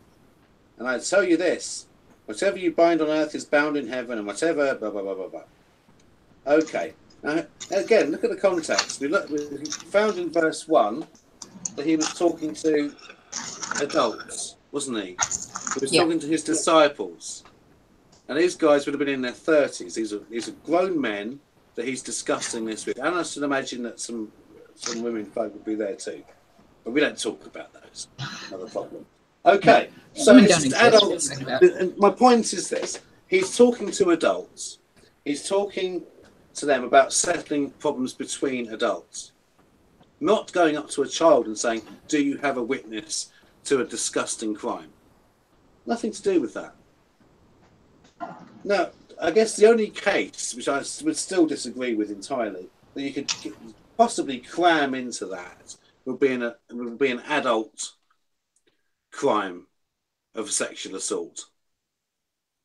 And I tell you this, whatever you bind on earth is bound in heaven, and whatever, blah, blah, blah, blah, blah. Okay. Now, again, look at the context. We found in verse 1 that he was talking to adults, wasn't he? He was talking to his disciples. And these guys would have been in their 30s. These are grown men that he's discussing this with. And I should imagine that some women folk would be there too. But we don't talk about those. Another problem. Okay, so it's adults. And my point is this. He's talking to adults. He's talking to them about settling problems between adults. Not going up to a child and saying, do you have a witness to a disgusting crime? Nothing to do with that. Now, I guess the only case, which I would still disagree with entirely, that you could possibly cram into that would be an adult crime of sexual assault.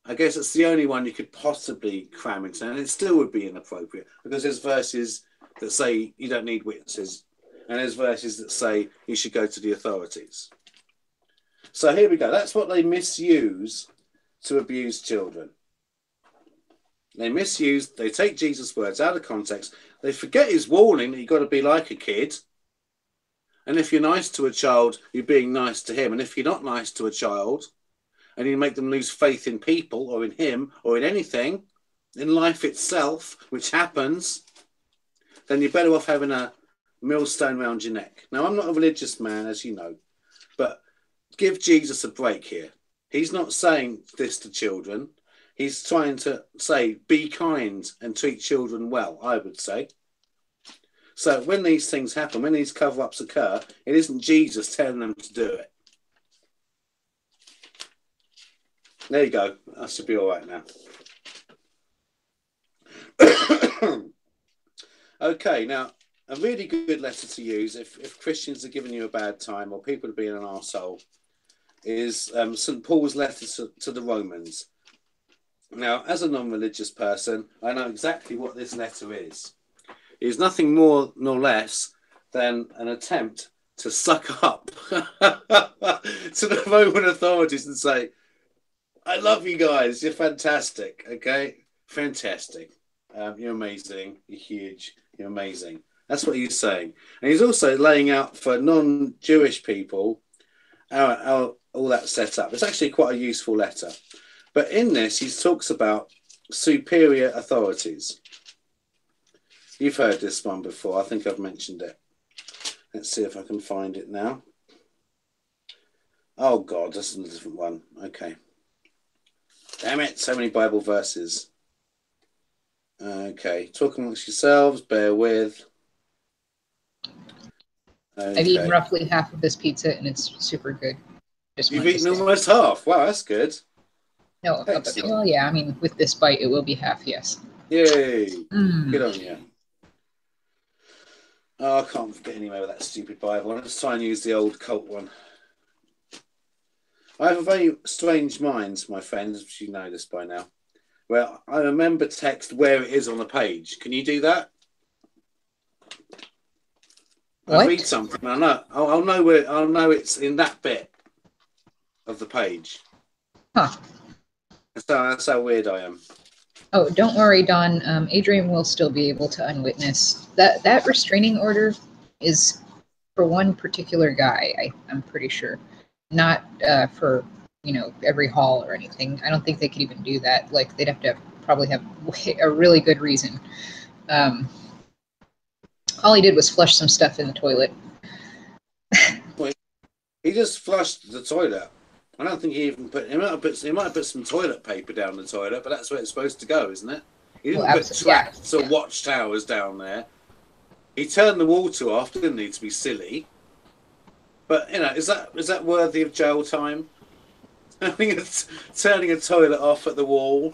I guess it's the only one you could possibly cram into, and it still would be inappropriate because there's verses that say you don't need witnesses. and there's verses that say you should go to the authorities. So here we go. That's what they misuse to abuse children. They take Jesus' words out of context. They forget his warning that you've got to be like a kid. And if you're nice to a child, you're being nice to him. And if you're not nice to a child, and you make them lose faith in people or in him or in anything, in life itself, which happens, then you're better off having a millstone around your neck. Now, I'm not a religious man, as you know, but give Jesus a break here. He's not saying this to children. He's trying to say, be kind and treat children well, I would say. So when these things happen, when these cover-ups occur, it isn't Jesus telling them to do it. There you go. I should be all right now. Okay, now, a really good letter to use if Christians are giving you a bad time or people are being an arsehole is St. Paul's letter to the Romans. Now, as a non-religious person, I know exactly what this letter is. It is nothing more nor less than an attempt to suck up to the Roman authorities and say, I love you guys. You're fantastic. Okay? Fantastic. You're amazing. You're huge. You're amazing. That's what he's saying. And he's also laying out for non-Jewish people how all that set up. It's actually quite a useful letter. But in this, he talks about superior authorities. You've heard this one before. I think I've mentioned it. Let's see if I can find it now. Oh, God, that's a different one. Okay. Damn it, so many Bible verses. Okay, talk amongst yourselves, bear with. Okay. I've eaten roughly half of this pizza and it's super good. You've eaten almost half. Wow, that's good. No, well, yeah, I mean, with this bite, it will be half, yes. Yay. Good on you. Oh, I can't get anywhere with that stupid Bible. Let's try and use the old cult one. I have a very strange mind, my friends, which you know this by now, where I remember text where it is on the page. Can you do that? What? I read something. I'll know it's in that bit of the page. Huh. That's how weird I am. Oh, don't worry, Don. Adrian will still be able to unwitness. That restraining order is for one particular guy, I'm pretty sure. Not for, every hall or anything. I don't think they could even do that. Like, they'd have to probably have a really good reason. All he did was flush some stuff in the toilet. He just flushed the toilet. I don't think he even put. He might have put some toilet paper down the toilet, but that's where it's supposed to go, isn't it? He didn't put tracts or watchtowers down there. He turned the water off, didn't he, to be silly? But is that worthy of jail time? I think it's turning a toilet off at the wall.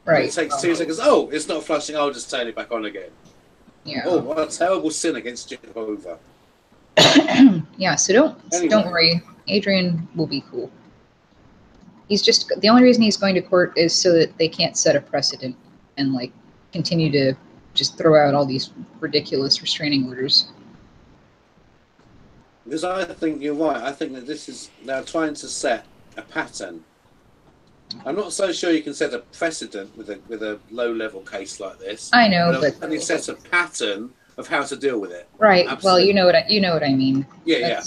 Right. It takes 2 seconds. Oh, it's not flushing. I'll just turn it back on again. Yeah. Oh, what a terrible sin against Jehovah. Yeah. So don't worry. Adrian will be cool. He's just the only reason he's going to court is so that they can't set a precedent and continue to just throw out all these ridiculous restraining orders. Because I think you're right. I think that they're trying to set a pattern. I'm not so sure you can set a precedent with a low-level case like this. I know, but only set a pattern of how to deal with it. Right. Absolutely. Well, you know what I mean. Yeah.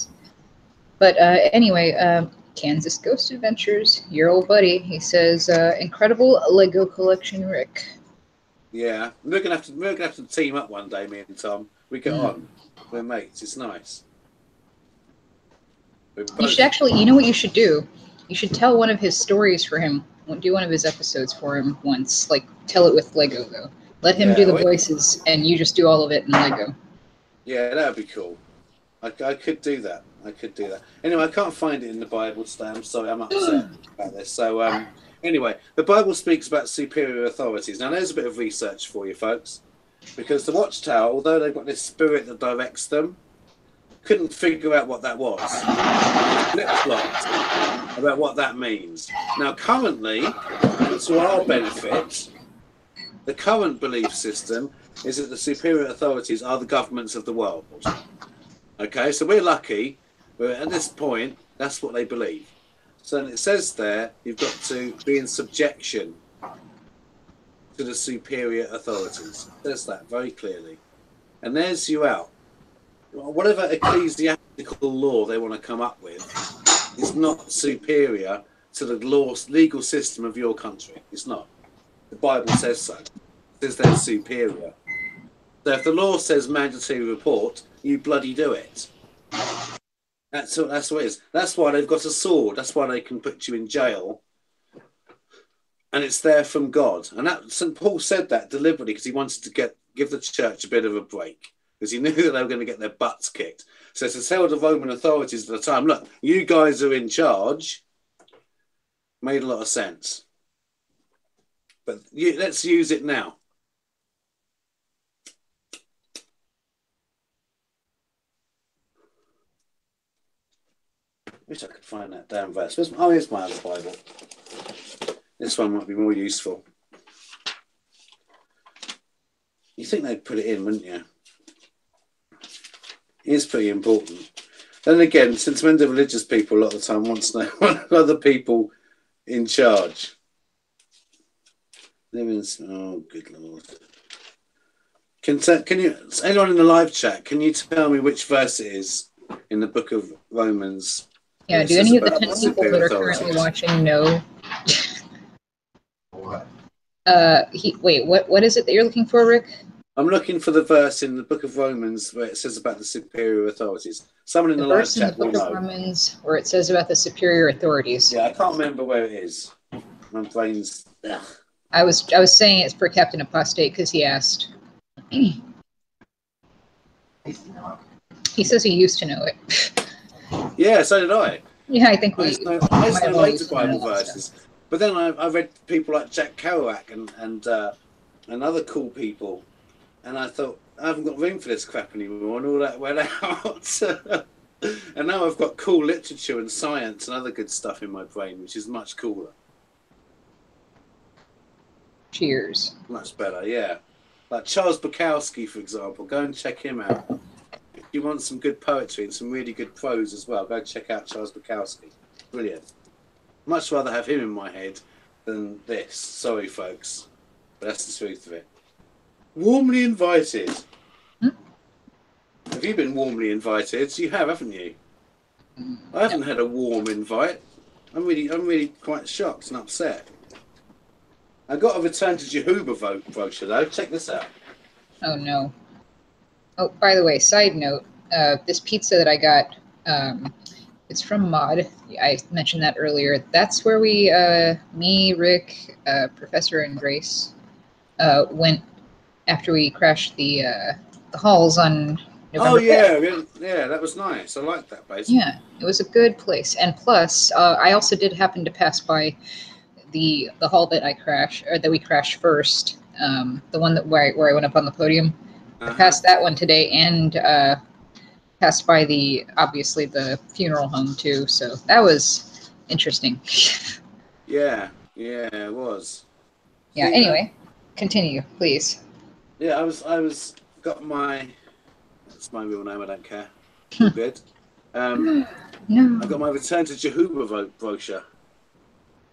But anyway, Kansas Ghost Adventures, your old buddy. He says, "Incredible Lego collection, Rick." Yeah, we're gonna have to team up one day, me and Tom. We get on. We're mates. It's nice. You should actually. You know what you should do? You should tell one of his stories for him. Do one of his episodes for him once. Tell it with Lego though. Let him do the voices, and you just do all of it in Lego. Yeah, that would be cool. I could do that. Anyway, I can't find it in the Bible today. I'm sorry, I'm upset about this. So, anyway, the Bible speaks about superior authorities. Now, there's a bit of research for you, folks. Because the Watchtower, although they've got this spirit that directs them, couldn't figure out what that was. Flip-flopped about what that means. Now, currently, to our benefit, the current belief system is that the superior authorities are the governments of the world. Okay, so we're lucky. But at this point, that's what they believe. So it says there, you've got to be in subjection to the superior authorities. It says that very clearly. And there's you out. Whatever ecclesiastical law they want to come up with is not superior to the legal system of your country. It's not. The Bible says so. It says they're superior. So if the law says mandatory report, you bloody do it. That's what it is. That's why they've got a sword. That's why they can put you in jail. And it's there from God. And that St. Paul said that deliberately because he wanted to give the church a bit of a break, because he knew that they were going to get their butts kicked. So to tell the Roman authorities at the time, look, you guys are in charge, made a lot of sense. But let's use it now. Wish I could find that damn verse. Here's my other Bible. This one might be more useful. You think they'd put it in, wouldn't you? It is pretty important. Then again, since when do religious people a lot of the time want to know what other people in charge? Oh, good Lord. Can you, anyone in the live chat, can you tell me which verse it is in the book of Romans? Yeah, do any of the 10 people that are currently watching know? Wait, what is it that you're looking for, Rick? I'm looking for the verse in the book of Romans where it says about the superior authorities. Someone in the live chat will know. The verse in the book of Romans where it says about the superior authorities. Yeah, I can't remember where it is. My brain's... Ugh. I was saying it's for Captain Apostate because he asked. He says he used to know it. Yeah, so did I. Yeah, I think I used to know later Bible verses. But then I read people like Jack Kerouac and other cool people, and I thought, I haven't got room for this crap anymore, and all that went out. And now I've got cool literature and science and other good stuff in my brain, which is much cooler. Cheers. Much better, yeah. Like Charles Bukowski, for example. Go and check him out. If you want some good poetry and some really good prose as well, go check out Charles Bukowski. Brilliant. Much rather have him in my head than this. Sorry, folks. But that's the truth of it. Warmly invited. Have you been warmly invited? You have, haven't you? I haven't had a warm invite. I'm really quite shocked and upset. I got a Return to Jehovah brochure though. Check this out. Oh no. Oh, by the way, side note, this pizza that I got, it's from Mod. I mentioned that earlier. That's where we, me, Rick, Professor, and Grace, went after we crashed the halls on November 5th. Yeah, that was nice. I liked that place. Yeah, it was a good place. And plus, I also did happen to pass by the hall that we crashed first, the one where I went up on the podium. I passed that one today, and passed by obviously the funeral home too. So that was interesting. Yeah, it was. Yeah. Anyway, continue, please. Yeah, I was got my. That's my real name. I don't care. All good. No. I got my Return to Jehovah brochure.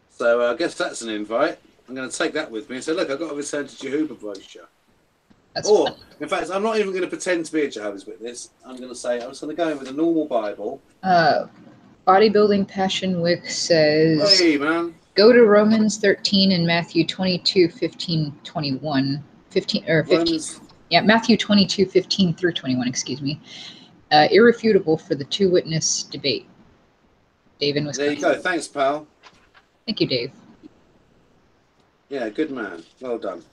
So I guess that's an invite. I'm going to take that with me and say, look, I've got a Return to Jehovah brochure. That's funny. In fact, I'm not even going to pretend to be a Jehovah's Witness. I'm going to say, I'm just going to go in with a normal Bible. Bodybuilding Passion Wick says, hey, man. Go to Romans 13 and Matthew 22, 15, 21. 15. Yeah, Matthew 22, 15 through 21, excuse me. Irrefutable for the two-witness debate. Dave in Wisconsin. There you go. Thanks, pal. Thank you, Dave. Yeah, good man. Well done.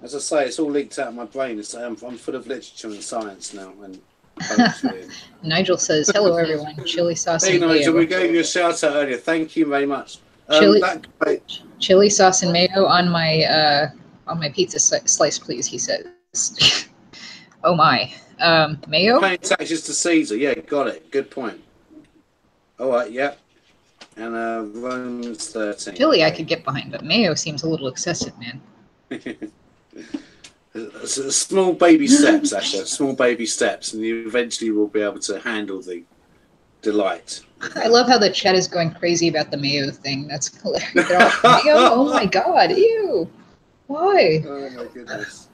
As I say, it's all leaked out of my brain. I'm full of literature and science now. And poetry. Nigel says, hello, everyone. Chili sauce and mayo. Hey, Nigel, we gave you a shout-out earlier. Thank you very much. Chili sauce and mayo on my pizza slice, please, he says. Oh, my. Mayo? Paying taxes to Caesar. Yeah, got it. Good point. All right, yeah. And Romans 13. Chili I could get behind, but mayo seems a little excessive, man. Small baby steps, Asha. Small baby steps, and you eventually will be able to handle the delight. I love how the chat is going crazy about the mayo thing. That's hilarious. Mayo? Oh my god, ew. Why? Oh my goodness.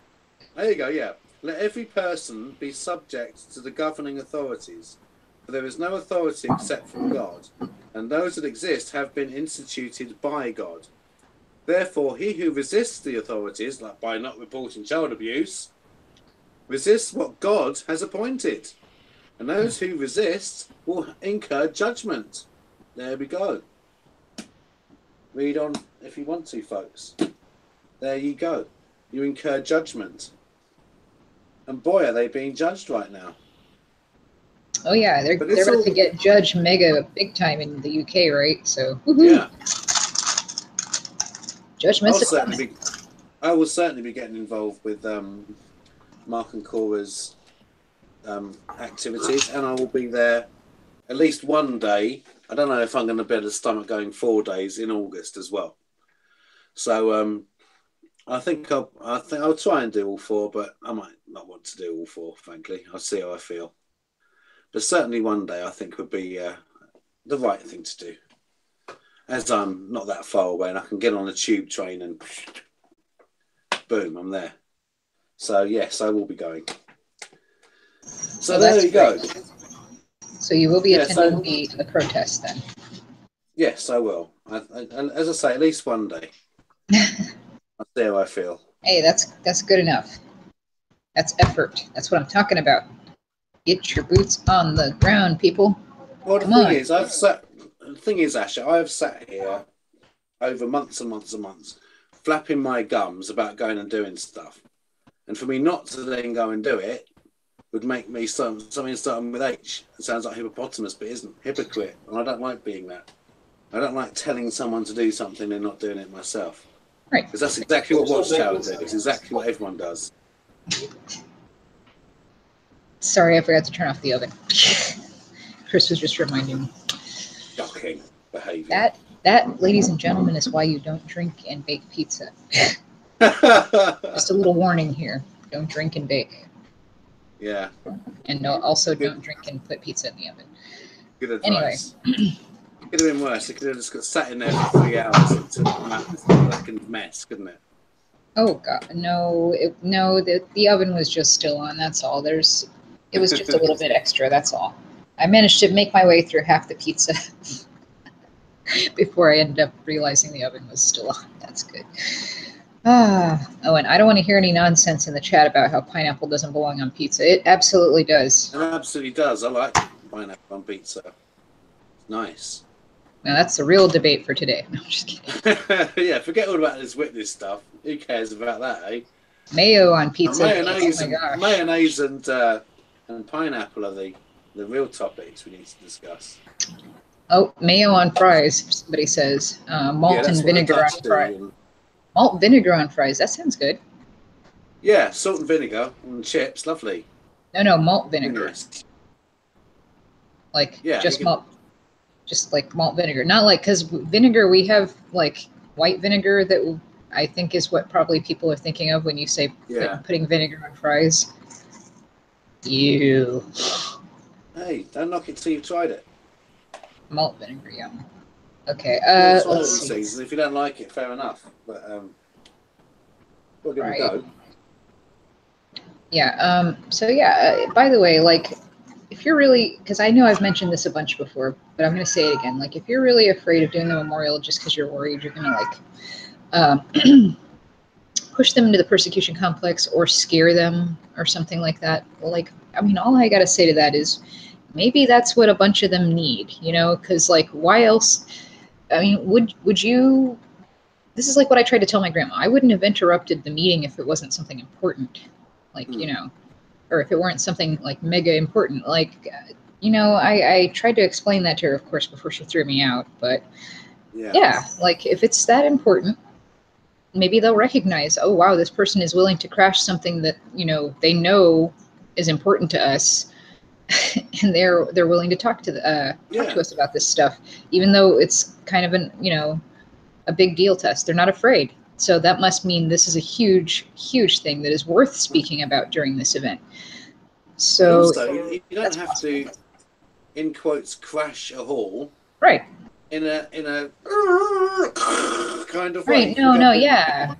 There you go, yeah. Let every person be subject to the governing authorities, for there is no authority except from God, and those that exist have been instituted by God. Therefore, he who resists the authorities, like by not reporting child abuse, resists what God has appointed. And those who resist will incur judgment. There we go. Read on if you want to, folks. There you go. You incur judgment. And boy, are they being judged right now. Oh yeah, they're about to get judged mega big time in the UK, right? So yeah. Judgment's I will certainly be getting involved with Mark and Cora's activities, and I will be there at least one day. I don't know if I'm going to be able to stomach going 4 days in August as well. So I think I'll try and do all 4, but I might not want to do all 4. Frankly, I'll see how I feel. But certainly one day I think would be the right thing to do, as I'm not that far away and I can get on a tube train and boom, I'm there. So yes, I will be going. So there you go. So you will be attending the protest then? Yes, I will. And as I say, at least one day. I'll see how I feel. Hey, that's good enough. That's effort. That's what I'm talking about. Get your boots on the ground, people. Well, the thing is, Asha, I have sat here over months and months and months, flapping my gums about going and doing stuff. And for me not to then go and do it would make me something starting with H. It sounds like hippopotamus, but it isn't. Hypocrite. And I don't like being that. I don't like telling someone to do something and not doing it myself. Right. Because that's exactly what Watchtower did. It's exactly what everyone does. Sorry, I forgot to turn off the oven. Chris was just reminding me. Shocking behavior. That, ladies and gentlemen, is why you don't drink and bake pizza. Just a little warning here. Don't drink and bake. Yeah. And no, also don't drink and put pizza in the oven. Good advice. Anyway. It could have been worse. It could have just got sat in there for 3 hours into a mess, couldn't it? Oh God, no! The oven was just still on. That's all. It was just a little bit extra. That's all. I managed to make my way through half the pizza before I ended up realizing the oven was still on. That's good. Oh, and I don't want to hear any nonsense in the chat about how pineapple doesn't belong on pizza. It absolutely does. It absolutely does. I like pineapple on pizza. Nice. Now that's the real debate for today. No, I'm just kidding. Yeah, forget all about this witness stuff. Who cares about that, eh? Mayo on pizza. Mayonnaise and pineapple are the real topics we need to discuss. Oh, mayo on fries, somebody says. Malt and vinegar on fries. Malt vinegar on fries. That sounds good. Yeah, salt and vinegar on chips. Lovely. No, malt vinegar. Nice. Like, just like malt vinegar. Not like, because vinegar, we have like white vinegar that I think is what probably people are thinking of when you say putting vinegar on fries. Ew. Hey, don't knock it till you've tried it. Malt vinegar, yeah. Okay. Season. If you don't like it, fair enough. But we'll give it a go. Yeah. So yeah. By the way, like, if you're really, because I know I've mentioned this a bunch before, but I'm going to say it again. Like, if you're really afraid of doing the memorial just because you're worried you're going to like push them into the persecution complex or scare them or something like that, well, like, I mean, all I got to say to that is maybe that's what a bunch of them need, you know, because like, why else? I mean, would you? This is like what I tried to tell my grandma. I wouldn't have interrupted the meeting if it wasn't something important, like you know, or if it weren't something like mega important. Like, you know, I tried to explain that to her, of course, before she threw me out. But yeah, like if it's that important, maybe they'll recognize, oh wow, this person is willing to crash something that, you know, they know is important to us. And they're willing to talk to us about this stuff, even though it's kind of a big deal to us. They're not afraid. So that must mean this is a huge, huge thing that is worth speaking about during this event. So and also, you don't have possible. to, in quotes, crash a hall. Right. In a kind of way. Right. No, yeah.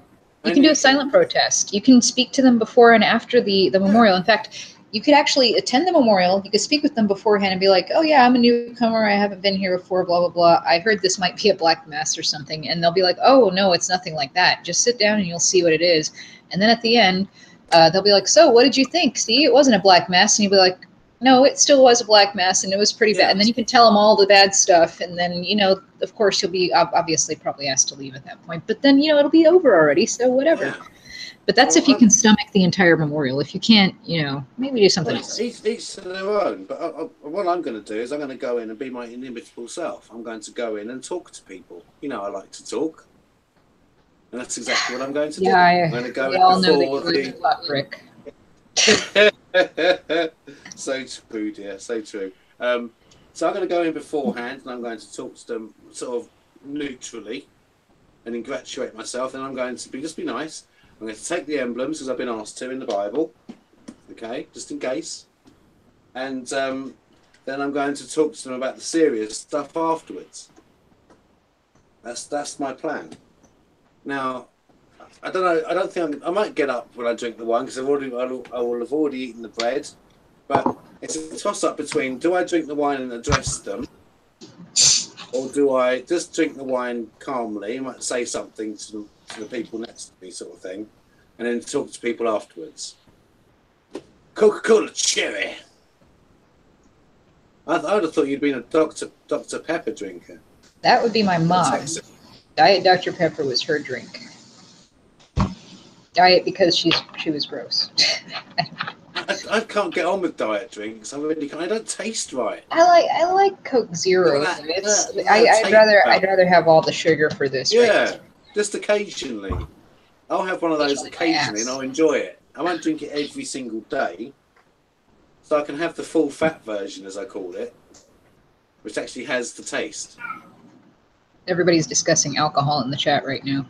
You can do a silent protest. You can speak to them before and after the memorial. In fact, you could actually attend the memorial. You could speak with them beforehand and be like, oh, yeah, I'm a newcomer. I haven't been here before, blah, blah, blah. I heard this might be a black mass or something. And they'll be like, oh, no, it's nothing like that. Just sit down and you'll see what it is. And then at the end, they'll be like, so what did you think? See, it wasn't a black mass. And you'll be like, no, it still was a black mass, and it was pretty bad. And then you can tell them all the bad stuff, and then, you know, of course, you'll be obviously probably asked to leave at that point. But then, you know, it'll be over already, so whatever. Yeah. But that's if you can stomach the entire memorial. If you can't, you know, maybe do something else. Each to their own. But what I'm going to do is I'm going to go in and be my inimitable self. I'm going to go in and talk to people. You know, I like to talk. And that's exactly what I'm going to do. I'm going to go in all know that you're a clock brick. So true, dear. So true. So I'm going to go in beforehand, and I'm going to talk to them sort of neutrally, and congratulate myself. And I'm going to just be nice. I'm going to take the emblems because I've been asked to in the Bible. Okay, just in case. And then I'm going to talk to them about the serious stuff afterwards. That's my plan. Now, I don't know. I don't think I might get up when I drink the wine because I will have already eaten the bread. But it's a toss-up between: do I drink the wine and address them, or do I just drink the wine calmly? I might say something to the people next to me, sort of thing, and then talk to people afterwards. Coca-Cola cherry. I would have thought you'd been a Dr. Pepper drinker. That would be my mom. Diet Dr. Pepper was her drink. Diet because she was gross. I can't get on with diet drinks. I really can't. I don't taste right. I like Coke Zero. I'd rather have all the sugar for this. Yeah, right? Just occasionally. I'll have one of those occasionally, and I'll enjoy it. I won't drink it every single day, so I can have the full fat version, as I call it, which actually has the taste. Everybody's discussing alcohol in the chat right now.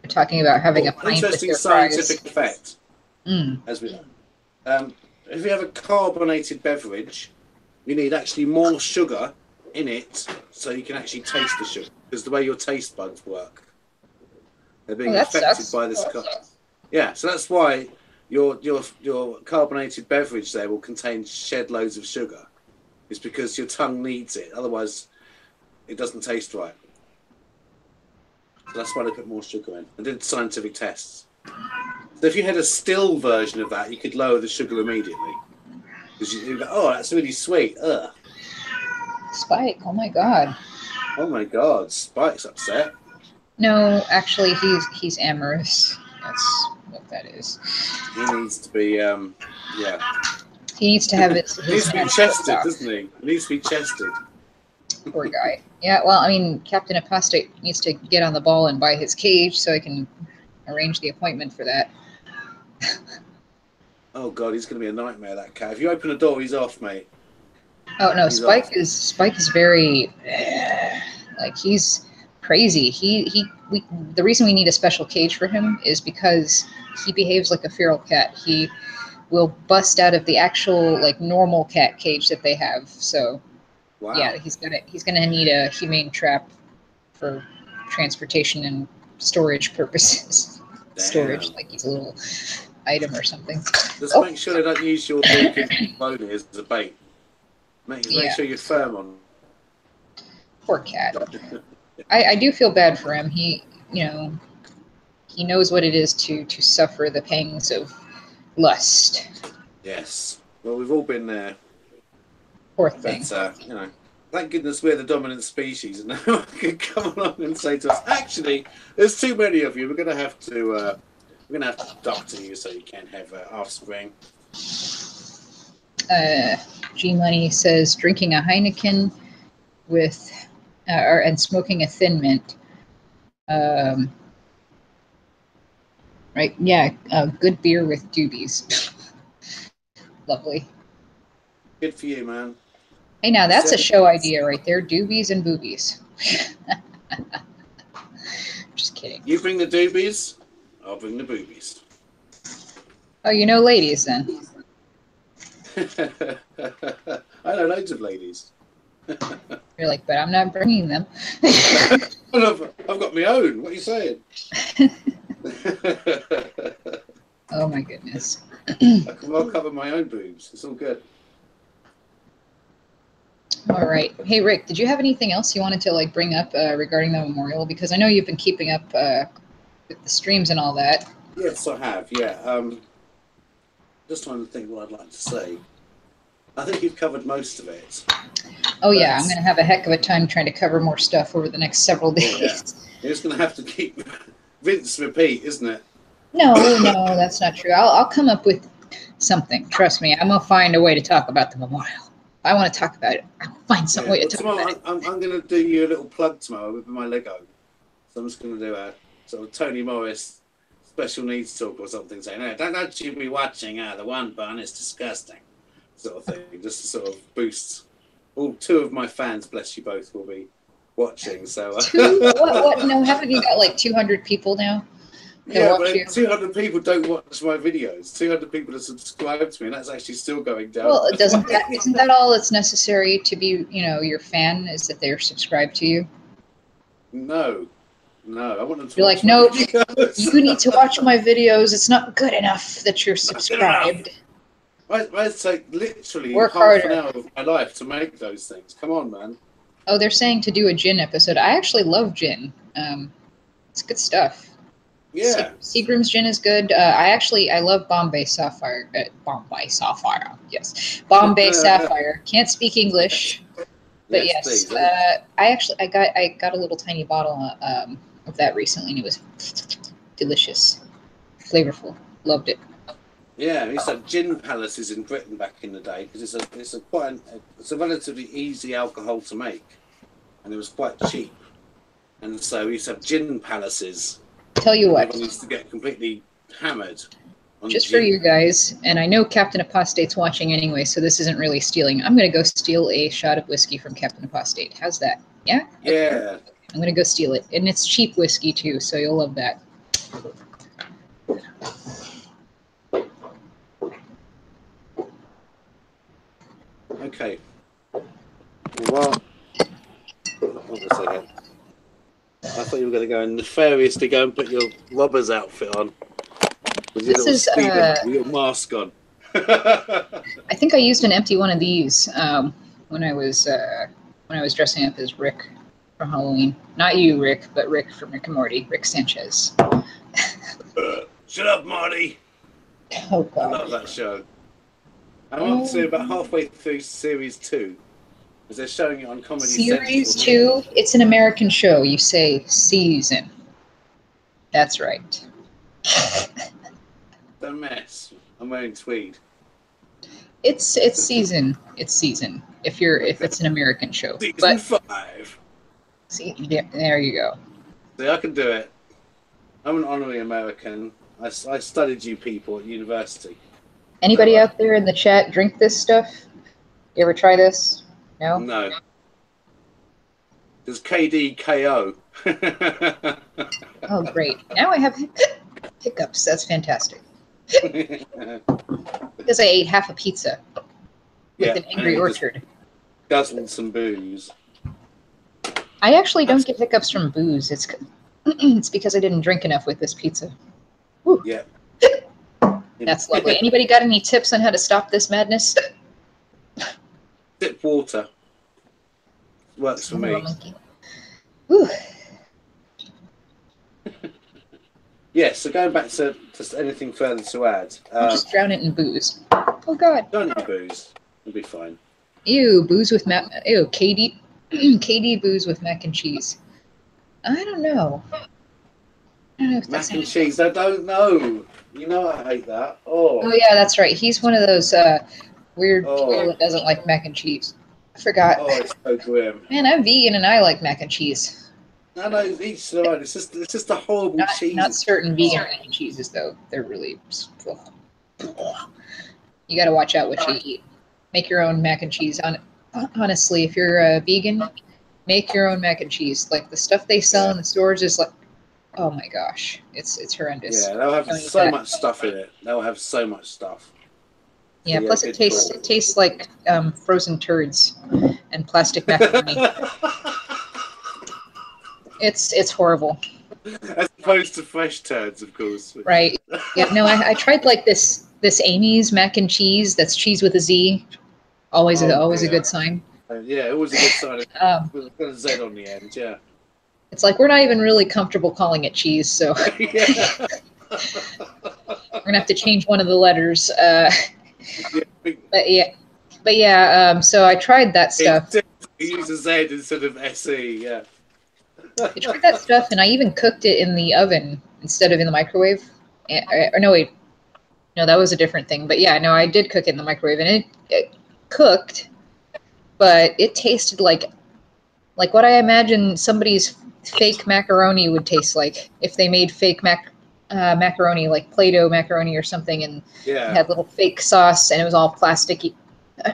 They're talking about having a pint interesting with their scientific fries. effect. As we know. If you have a carbonated beverage, you need actually more sugar in it so you can actually taste the sugar, because the way your taste buds work, they're being affected by this. Yeah, so that's why your carbonated beverage there will contain shed loads of sugar. It's because your tongue needs it, otherwise it doesn't taste right. So that's why they put more sugar in. I did scientific tests. So if you had a still version of that, you could lower the sugar immediately. Because you go, oh, that's really sweet. Ugh. Spike, oh my god. Oh my god, Spike's upset. No, actually, he's amorous. That's what that is. He needs to be, yeah. He needs to have his he needs to be chested, doesn't he? He needs to be chested. Poor guy. Yeah, well, I mean, Captain Apostate needs to get on the ball and buy his cage so I can arrange the appointment for that. Oh god, he's going to be a nightmare, that cat. If you open the door, he's off, mate. Oh no, Spike is very like, he's crazy. The reason we need a special cage for him is because he behaves like a feral cat. He will bust out of the actual like normal cat cage that they have. So wow. Yeah, he's gonna need a humane trap for transportation and storage purposes. Damn. Storage, like he's a little item or something. Just make sure they don't use your pony as a bait. Make sure you're firm on. Poor cat. I do feel bad for him. He knows what it is to suffer the pangs of lust. Yes. Well, we've all been there. Poor thing. But, thank goodness we're the dominant species, and no one can come along and say to us, actually, there's too many of you. We're going to have to doctor you so you can't have offspring. G-Money says drinking a Heineken with and smoking a Thin Mint. Right? Yeah, good beer with doobies. Lovely. Good for you, man. Hey, now that's a show idea right there. Doobies and boobies. Just kidding. kidding. You bring the doobies, I'll bring the boobies. Oh, you know ladies then. I know loads of ladies. You're like, but I'm not bringing them. I've got my own. What are you saying? Oh my goodness. I can well cover my own boobs. It's all good. All right. Hey, Rick, did you have anything else you wanted to like bring up regarding the memorial? Because I know you've been keeping up with the streams and all that. Yes, I have. Yeah. Just trying to think what I'd like to say. I think you've covered most of it. Oh yeah, I'm going to have a heck of a time trying to cover more stuff over the next several days. Yeah. You're just going to have to keep rinse, repeat, isn't it? No, that's not true. I'll come up with something. Trust me, I'm going to find a way to talk about the memorial. I want to talk about it. I'll find some way to talk about it. I'm going to do you a little plug tomorrow with my Lego. So I'm just going to do a sort of Tony Morris special needs talk or something, saying, "No, don't you be watching the one bun, it's disgusting," sort of thing, just to sort of boost. All two of my fans, bless you both, will be watching. So what? No, haven't you got like 200 people now? Yeah, but 200 people don't watch my videos. 200 people are subscribed to me, and that's actually still going down. Well, isn't that all that's necessary to be, your fan, is that they're subscribed to you? No, I want them to. You're like, no, you need to watch my videos. It's not good enough that you're subscribed. I take literally Work harder. An hour of my life to make those things. Come on, man. Oh, they're saying to do a gin episode. I actually love gin. It's good stuff. Yeah. Seagram's gin is good. I love Bombay Sapphire. Bombay Sapphire. Yes. Bombay Sapphire. Can't speak English. But yes. Please, I got a little tiny bottle of that recently, and it was delicious. Flavorful. Loved it. Yeah, we used to have gin palaces in Britain back in the day because it's a relatively easy alcohol to make, and it was quite cheap. And so we used to have gin palaces. Tell you what. Everyone used to get completely hammered. Just for you guys, and I know Captain Apostate's watching anyway, so this isn't really stealing. I'm going to go steal a shot of whiskey from Captain Apostate. How's that? Yeah? Yeah. Okay. I'm going to go steal it. And it's cheap whiskey, too, so you'll love that. Okay. Well, hold on a second. I thought you were going to go and nefariously go and put your robber's outfit on. With your with your mask on. I think I used an empty one of these when I was dressing up as Rick for Halloween. Not you, Rick, but Rick from Rick and Morty, Rick Sanchez. Shut up, Marty. Oh God. I love that show. I'm up to about halfway through series 2. Because they're showing it on Comedy Series Central. 2, it's an American show. You say season. That's right. Don't mess. I'm wearing tweed. It's season. It's season. If it's an American show. Season 5. See, there you go. See, I can do it. I'm an honorary American. I studied you people at university. Anybody out there in the chat drink this stuff? You ever try this? No? No. There's KDKO. Oh, great. Now I have hiccups. That's fantastic. Because I ate half a pizza with an Angry Orchard. Guzzled some booze. I actually don't get hiccups from booze. It's because I didn't drink enough with this pizza. Woo. Yeah. That's lovely. Anybody got any tips on how to stop this madness? Sip water. Works for me. Whew. Yes, so going back to just anything further to add. I'll just drown it in booze. Oh God. Don't eat booze. It'll be fine. Ew, booze with KD KD booze with mac and cheese. I don't know. I don't know if that's mac and cheese. I don't know. You know I hate that. Oh yeah, that's right. He's one of those weird people that doesn't like mac and cheese. I forgot. Oh, it's so grim. Man, I'm vegan and I like mac and cheese. No, each their own. It's just a horrible cheese. Not certain vegan mac and cheeses though. They're really. You got to watch out what you eat. Make your own mac and cheese. Honestly, if you're a vegan, make your own mac and cheese. Like the stuff they sell in the stores is like Oh my gosh, it's horrendous. Yeah, they'll have Don't eat so that. much stuff in it. They'll have so much stuff. Yeah, Yeah, plus good it tastes like frozen turds and plastic macaroni. It's horrible. As opposed to fresh turds, of course. Right. Yeah, no, I tried like this Amy's mac and cheese. That's cheese with a Z. Always Oh, always a dear. good sign. Yeah, it was a good sign. Um, With a Z on the end, yeah. it's like we're not even really comfortable calling it cheese, so Yeah. we're gonna have to change one of the letters. Yeah, but yeah. So I tried that stuff. use a Z instead of SE, yeah. I tried that stuff, and I even cooked it in the oven instead of in the microwave. Or no, wait, no, that was a different thing. But yeah, no, I did cook it in the microwave, and it cooked, but it tasted like what I imagine somebody's fake macaroni would taste like if they made fake macaroni, like Play-Doh macaroni or something, and Yeah. it had little fake sauce, and it was all plasticky.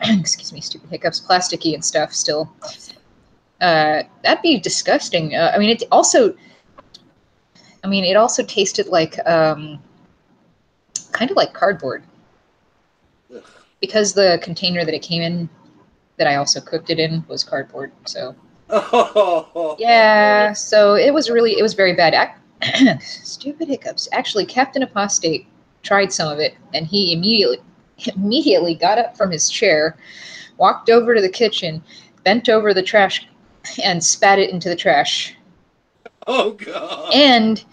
Excuse me, stupid hiccups, plasticky and stuff. Still, that'd be disgusting. I mean, it also tasted like kind of like cardboard. Ugh. Because the container that it came in, that I also cooked it in, was cardboard. So yeah, so it was very bad. Stupid hiccups. Actually, Captain Apostate tried some of it, and he immediately got up from his chair, walked over to the kitchen, bent over the trash, and spat it into the trash. Oh God! And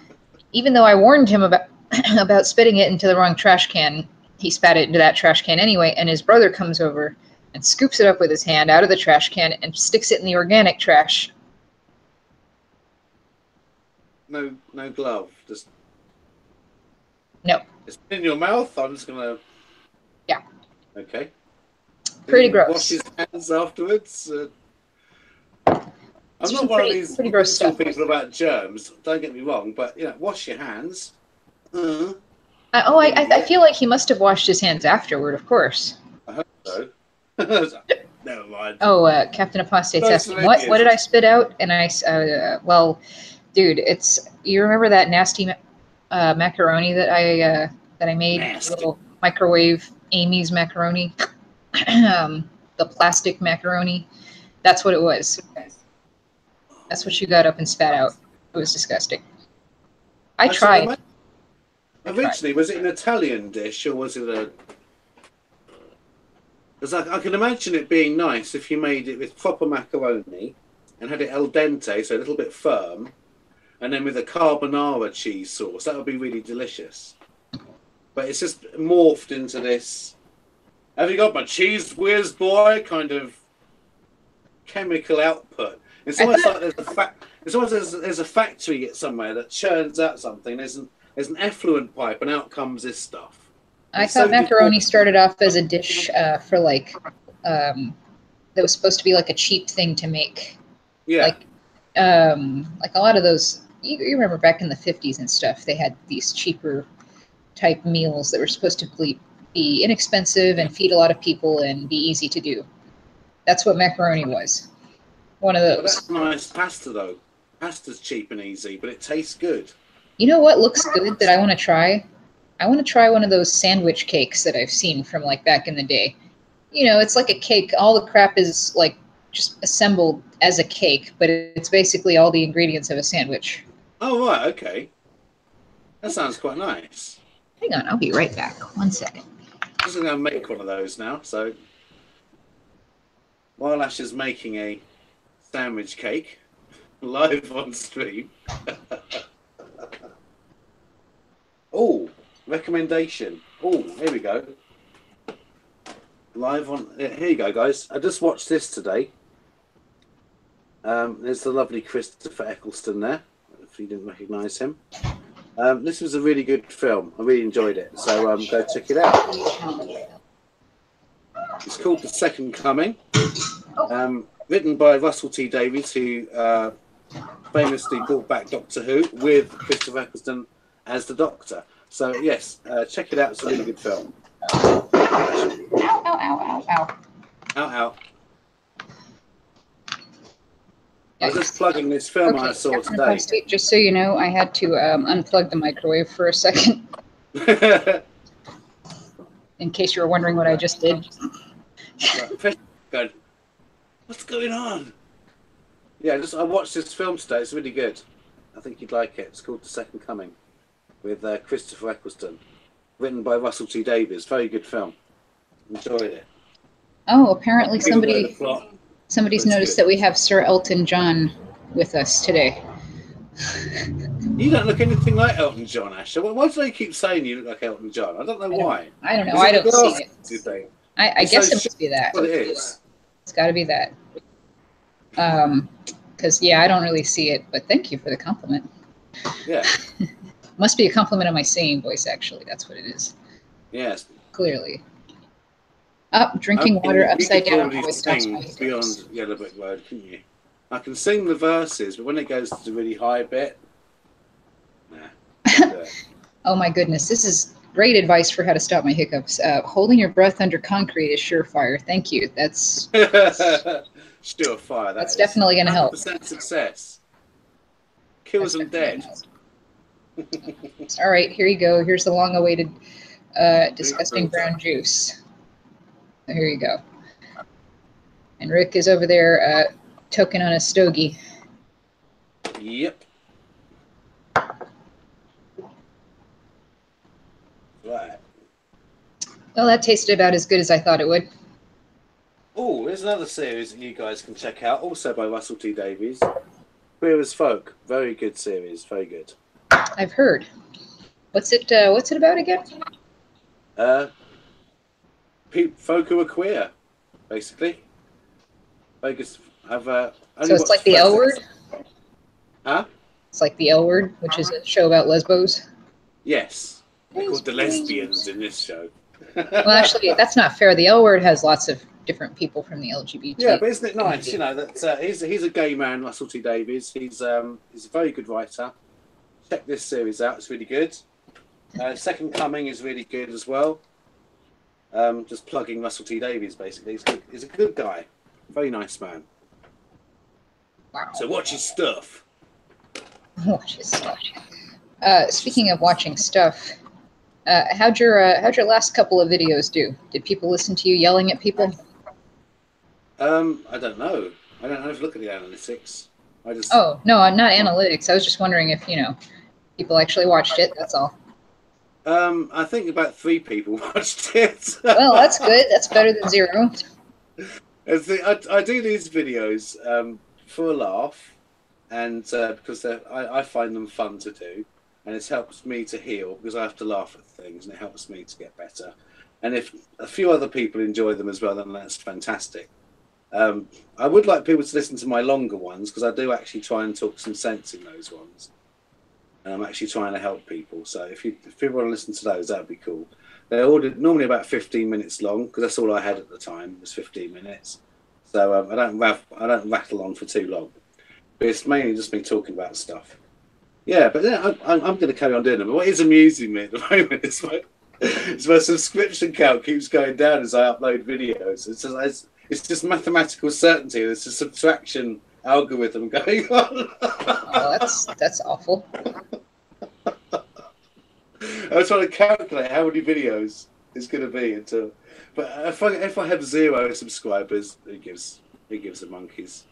even though I warned him about spitting it into the wrong trash can, he spat it into that trash can anyway. And his brother comes over and scoops it up with his hand out of the trash can and sticks it in the organic trash. No glove. Just no. It's in your mouth. I'm just gonna. Yeah. Okay. Pretty gross. Wash his hands afterwards. I'm not one of these pretty gross stuff. people about germs. Don't get me wrong, but wash your hands. I feel like he must have washed his hands afterward. Of course. I hope so. Never mind. Oh, Captain Apostate's asking, what did I spit out? And I, well, dude, you remember that nasty macaroni that I made? Nasty. Little microwave Amy's macaroni, the plastic macaroni. That's what it was. That's what you got up and spat out. It was disgusting. I tried. Originally, was it an Italian dish or was it a? Because I can imagine it being nice if you made it with proper macaroni and had it al dente, so a little bit firm, and then with a carbonara cheese sauce. That would be really delicious. But it's just morphed into this. Have you got my cheese whiz, boy? Kind of chemical output. It's almost like there's a factory somewhere that churns out something. There's an effluent pipe, and out comes this stuff. I thought macaroni started off as a dish for that was supposed to be like a cheap thing to make. Yeah. Like a lot of those. You remember back in the 50s and stuff, they had these cheaper type meals that were supposed to be inexpensive and feed a lot of people and be easy to do. That's what macaroni was. One of those. But that's nice pasta though. Pasta's cheap and easy, but it tastes good. You know what looks good that I want to try? I want to try one of those sandwich cakes that I've seen from like back in the day. It's like a cake. All the crap is like just assembled as a cake, but it's basically all the ingredients of a sandwich. Oh, right. Okay. That sounds quite nice. Hang on. I'll be right back. 1 second. I'm just going to make one of those now. So while Ash is making a sandwich cake live on stream. Oh, recommendation. Oh, here we go. Live on. Here you go, guys. I just watched this today. There's the lovely Christopher Eccleston there, if you didn't recognise him. This was a really good film. I really enjoyed it. So go check it out. It's called The Second Coming. Written by Russell T Davies, who famously brought back Doctor Who with Christopher Eccleston as the Doctor. So yes, check it out. It's a really good film. Ow, ow, ow, ow. Ow, ow. I was just plugging this film I saw today. Just so you know, I had to unplug the microwave for a second. In case you were wondering what I just did. Good. What's going on? Yeah, I watched this film today. It's really good. I think you'd like it. It's called The Second Coming with Christopher Eccleston. Written by Russell T Davies. Very good film. Enjoyed it. Oh, apparently somebody's noticed that we have Sir Elton John with us today. You don't look anything like Elton John, Asher. Why do they keep saying you look like Elton John? I don't know why. I don't know. I don't see it. Do they? I guess it must be that. What it is. It's got to be that. Because, yeah, I don't really see it, but thank you for the compliment. Yeah. Must be a compliment on my singing voice, actually. That's what it is. Yes. Clearly. Up, drinking water upside down. Beyond Yellow Brick Road, couldn't you? I can sing the verses, but when it goes to the really high bit, nah. Oh my goodness, this is great advice for how to stop my hiccups. Holding your breath under concrete is surefire. Thank you. That's surefire. That's definitely going to help. 100% success. Kills them dead. All right, here you go. Here's the long-awaited disgusting brown juice. Here you go. And Rick is over there toking on a stogie. Yep. Right. Well, that tasted about as good as I thought it would. Oh, there's another series that you guys can check out, also by Russell T Davies. Queer as Folk. Very good series. Very good. I've heard. What's it about again? Folk who are queer, basically. Vegas have so it's like the L Word? Huh? It's like the L Word, which is a show about lesbos? Yes. They're called the lesbians in this show. Well, actually, that's not fair. The L Word has lots of different people from the LGBT. Yeah, but isn't it nice? You know that he's a gay man, Russell T Davies. He's a very good writer. Check this series out; it's really good. Second Coming is really good as well. Just plugging Russell T Davies, basically. He's a good guy, very nice man. Wow. So watch his stuff. Watch his stuff. Speaking of watching stuff, how'd your last couple of videos do? Did people listen to you yelling at people? I don't know. I don't know if I look at the analytics. Oh no, not analytics. I was just wondering if people actually watched it. That's all. I think about 3 people watched it. Well, that's good. That's better than 0. I do these videos for a laugh, and because I find them fun to do, and it helps me to heal because I have to laugh at things, and it helps me to get better. And if a few other people enjoy them as well, then that's fantastic. I would like people to listen to my longer ones because I do actually try and talk some sense in those ones. And I'm actually trying to help people. So if people want to listen to those, that would be cool. They're normally about 15 minutes long because that's all I had at the time was 15 minutes. So I don't rattle on for too long. But it's mainly just me talking about stuff. Yeah, but yeah, I'm going to carry on doing them. But what is amusing me at the moment is my subscription count keeps going down as I upload videos. It's just mathematical certainty. There's a subtraction algorithm going on. Oh, that's awful. I was trying to calculate how many videos it's going to be but if I have 0 subscribers, it gives the monkeys,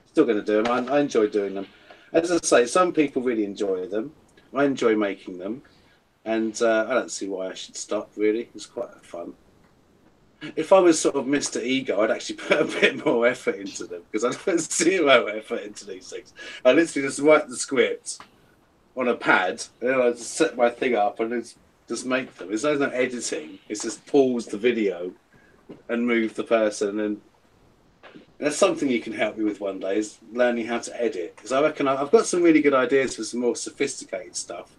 Still going to do them. I enjoy doing them. As I say, some people really enjoy them. I enjoy making them, and I don't see why I should stop. Really, it's quite fun. If I was sort of Mr. Ego, I'd actually put a bit more effort into them because I put 0 effort into these things. I literally just write the script on a pad, and then I just set my thing up and just make them. There's no editing. It's just pause the video and move the person. And that's something you can help me with one day, is learning how to edit. Because I reckon I've got some really good ideas for some more sophisticated stuff,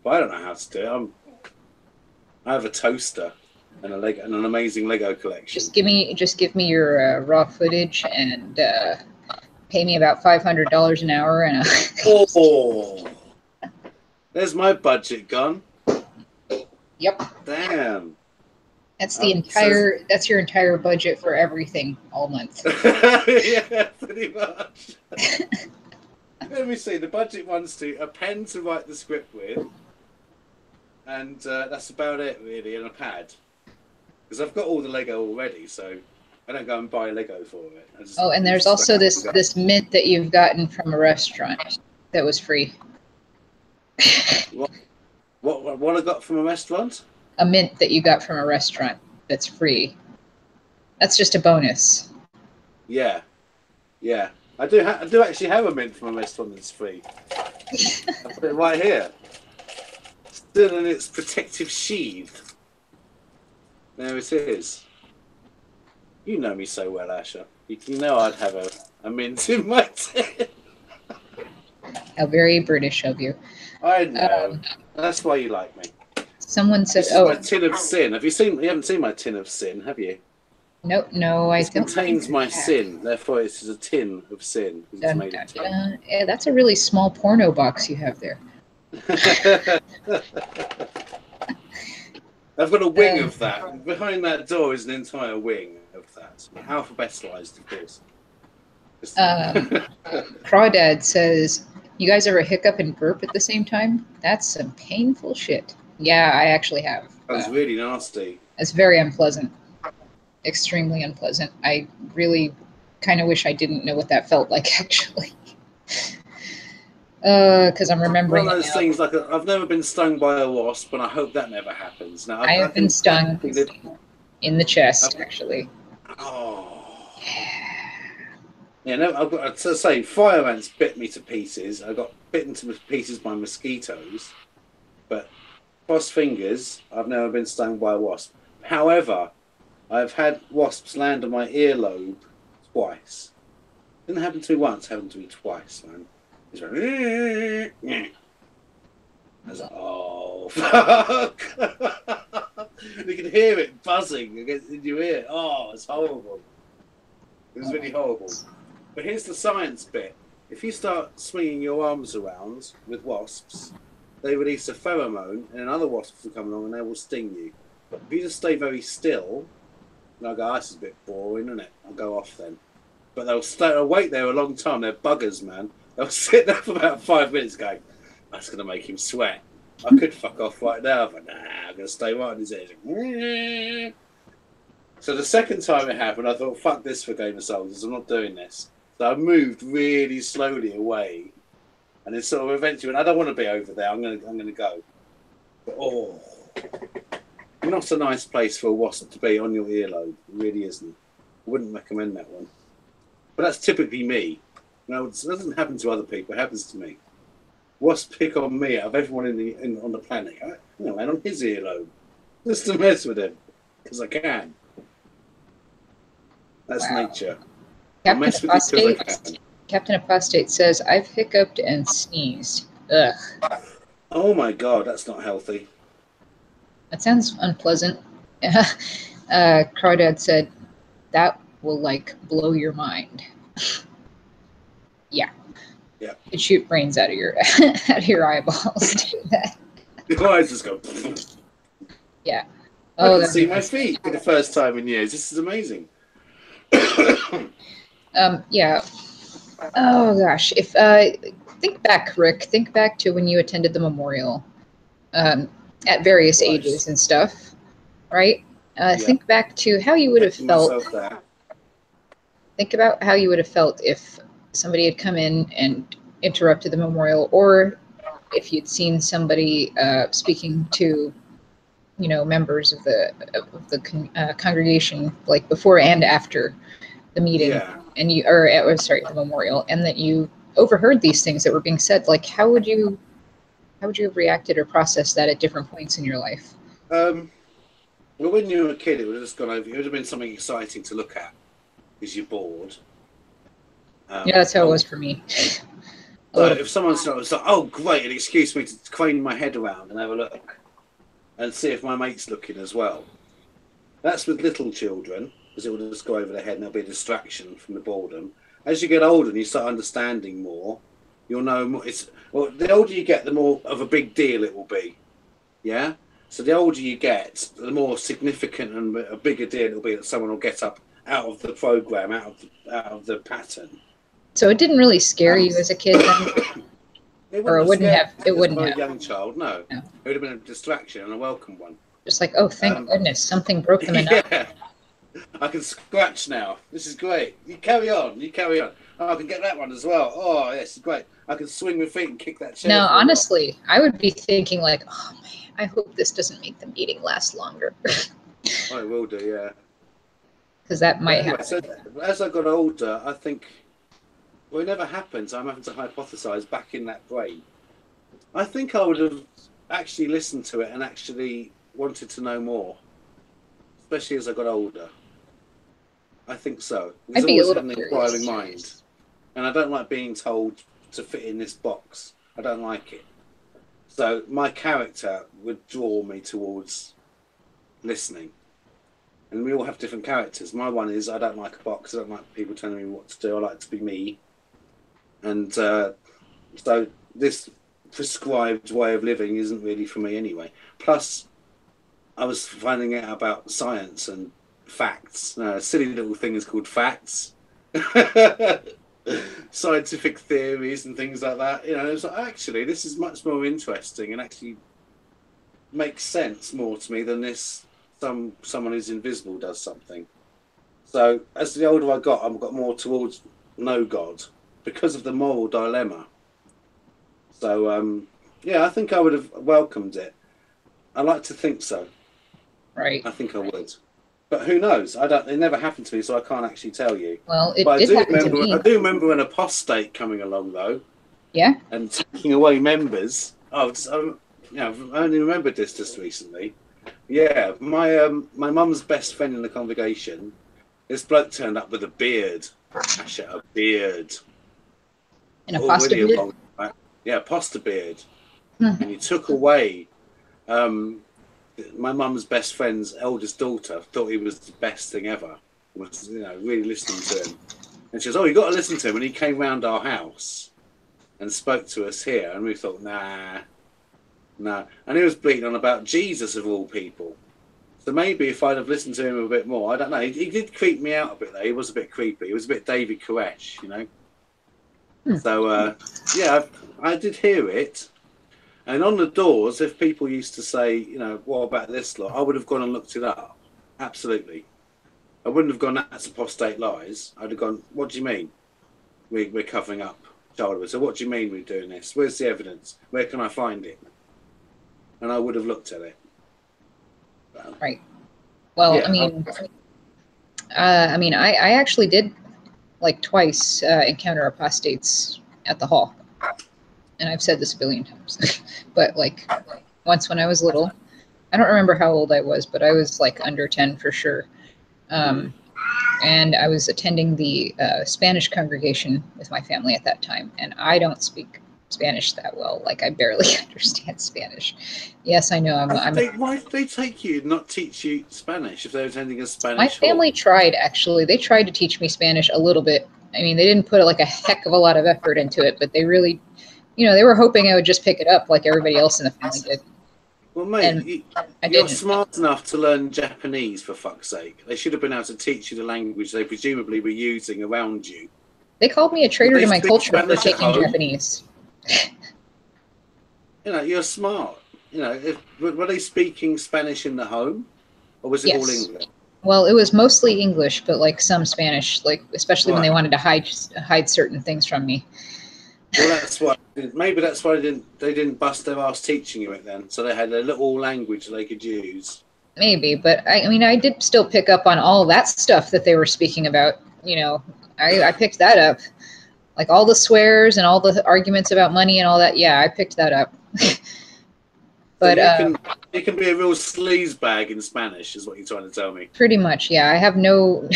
but I don't know how to do it. I have a toaster and an amazing Lego collection. Just give me your raw footage and pay me about $500 an hour. And oh, there's my budget gone. Yep. Damn. That's that's your entire budget for everything all month. Yeah, pretty much. Let me see. The budget runs to a pen to write the script with, and that's about it, really, and a pad. Because I've got all the Lego already, so I don't go and buy Lego for it. And there's also this mint that you've gotten from a restaurant that was free. What I got from a restaurant? A mint that you got from a restaurant that's free. That's just a bonus. Yeah. I do actually have a mint from a restaurant that's free. I put it right here. Still in its protective sheath. There it is. You know me so well, Asher. You know I'd have a mint in my tin. How very British of you. I know. That's why you like me. Someone said, this is my tin of sin. You haven't seen my tin of sin, have you? No, it contains my sin. Therefore, it is a tin of sin. Yeah, that's a really small porno box you have there. I've got a wing of that. Behind that door is an entire wing of that. Alphabetized, of course. Crawdad says, you guys ever hiccup and burp at the same time? That's some painful shit. Yeah, I actually have. That was really nasty. It's very unpleasant. Extremely unpleasant. I really kind of wish I didn't know what that felt like, actually. Because I'm remembering one of those things, like I've never been stung by a wasp, and I hope that never happens. Now, I have been stung in the chest, actually. Oh. Yeah, no, I've got to say, fire ants bit me to pieces. I got bitten to pieces by mosquitoes, but cross fingers, I've never been stung by a wasp. However, I've had wasps land on my earlobe twice. Didn't happen to me once, happened to me twice, man. It's like, I was like, oh, fuck. You can hear it buzzing in your ear. Oh, it's horrible. It was really horrible. But here's the science bit. If you start swinging your arms around with wasps, they release a pheromone, and another wasp will come along and they will sting you. But if you just stay very still, and I'll go, this is a bit boring, isn't it? I'll go off then. But they'll wait there a long time. They're buggers, man. They'll sit there for about 5 minutes going, that's going to make him sweat. I could fuck off right now, but nah, I'm going to stay right in his ears. So the second time it happened, I thought, fuck this for Game of Soldiers. I'm not doing this. So I moved really slowly away. And then sort of eventually went, I don't want to be over there. I'm going to go. But, not a nice place for a wasp to be on your earlobe. It really isn't. I wouldn't recommend that one. But that's typically me. No, it doesn't happen to other people. It happens to me. Wasps pick on me out of everyone on the planet. And on his earlobe, just to mess with him, because I can. That's nature. Captain Apostate says, I've hiccuped and sneezed. Ugh. Oh my God, that's not healthy. That sounds unpleasant. Crawdad said, that will blow your mind. Yeah. It shoot brains out of your eyeballs. Do that. Your eyes just go. Yeah. I can see my feet for the first time in years. This is amazing. Yeah. Oh gosh. If think back, Rick. Think back to when you attended the memorial, at various ages and stuff, right? Think back to how you would have felt. Think about how you would have felt if somebody had come in and interrupted the memorial, or if you'd seen somebody speaking to, members of the congregation, before and after the meeting, and the memorial, and that you overheard these things that were being said. How would you have reacted or processed that at different points in your life? Well, when you were a kid, it would have just gone over. It would have been something exciting to look at because you're bored. Yeah, that's how it was for me. But if someone was like, "Oh, great!" an excuse me to crane my head around and have a look and see if my mate's looking as well. That's with little children, because it will just go over their head and there'll be a distraction from the boredom. As you get older and you start understanding more, you'll know more. The older you get, the more of a big deal it will be. Yeah. So the older you get, the more significant and a bigger deal it'll be that someone will get up out of the program, out of the pattern. So it didn't really scare you as a kid then? Or it wouldn't have. It wouldn't have. A young child, no. It would have been a distraction and a welcome one. Just like, oh, thank goodness, something broke them enough. Yeah. I can scratch now. This is great. You carry on. You carry on. Oh, I can get that one as well. Oh, yes, great. I can swing my feet and kick that chair. No, honestly, I would be thinking like, oh man, I hope this doesn't make the meeting last longer. Oh, it will do, yeah. Because that might happen. So as I got older, I think, well, it never happens. I'm having to hypothesize back in that brain. I think I would have actually listened to it and actually wanted to know more, especially as I got older. I think so. It's I'd be always a little an curious. inquiring mind. And I don't like being told to fit in this box. I don't like it. So my character would draw me towards listening. And we all have different characters. My one is I don't like a box. I don't like people telling me what to do. I like to be me. And so this prescribed way of living isn't really for me anyway. Plus, I was finding out about science and facts. A silly little thing is called facts. Scientific theories and things like that. You know, it's like, actually, this is much more interesting and actually makes sense more to me than this someone who's invisible does something. So as the older I got more towards no God because of the moral dilemma. So yeah, I think I would have welcomed it. I like to think so. Right. I think I would. But who knows? It never happened to me, so I can't actually tell you. Well, it did happen to me. I do remember an apostate coming along, though. Yeah. And taking away members. I only remembered this just recently. Yeah, my mum's best friend in the congregation. This bloke turned up with a beard. A beard. An apostate beard. Yeah, apostate beard. And he took away. My mum's best friend's eldest daughter thought he was the best thing ever. Was really listening to him, and she goes, "Oh, you got to listen to him." And he came round our house and spoke to us here, and we thought, nah. And he was bleating on about Jesus of all people. So maybe if I'd have listened to him a bit more, I don't know. He did creep me out a bit though. He was a bit creepy. He was a bit David Koresh, you know. So yeah, I did hear it. And on the doors, if people used to say, what about this lot, I would have gone and looked it up. Absolutely. I wouldn't have gone, that's apostate lies. I'd have gone, what do you mean? We're covering up childhood. So what do you mean we're doing this? Where's the evidence? Where can I find it? And I would have looked at it. Right. Well, yeah, I actually did, like, twice encounter apostates at the hall. And I've said this a billion times, but like once when I was little, I don't remember how old I was, but I was like under 10 for sure. And I was attending the Spanish congregation with my family at that time. And I don't speak Spanish that well. Like I barely understand Spanish. Yes, I know. Why did they take you and not teach you Spanish if they were attending a Spanish My family tried, actually. They tried to teach me Spanish a little bit. I mean, they didn't put like a heck of a lot of effort into it, but they really... they were hoping I would just pick it up like everybody else in the family did. Well, mate, you're smart enough to learn Japanese, for fuck's sake. They should have been able to teach you the language they presumably were using around you. They called me a traitor to my culture for taking Japanese. You're smart. Were they speaking Spanish in the home? Or was it all English? Well, it was mostly English, but like some Spanish, like especially when they wanted to hide certain things from me. Well, that's why. Maybe that's why they didn't bust their ass teaching you it then. So they had a little language they could use. Maybe, but I did still pick up on all that stuff that they were speaking about. I picked that up, like all the swears and all the arguments about money and all that. Yeah, I picked that up. But you can be a real sleazebag in Spanish, is what you're trying to tell me. Pretty much, yeah. I have no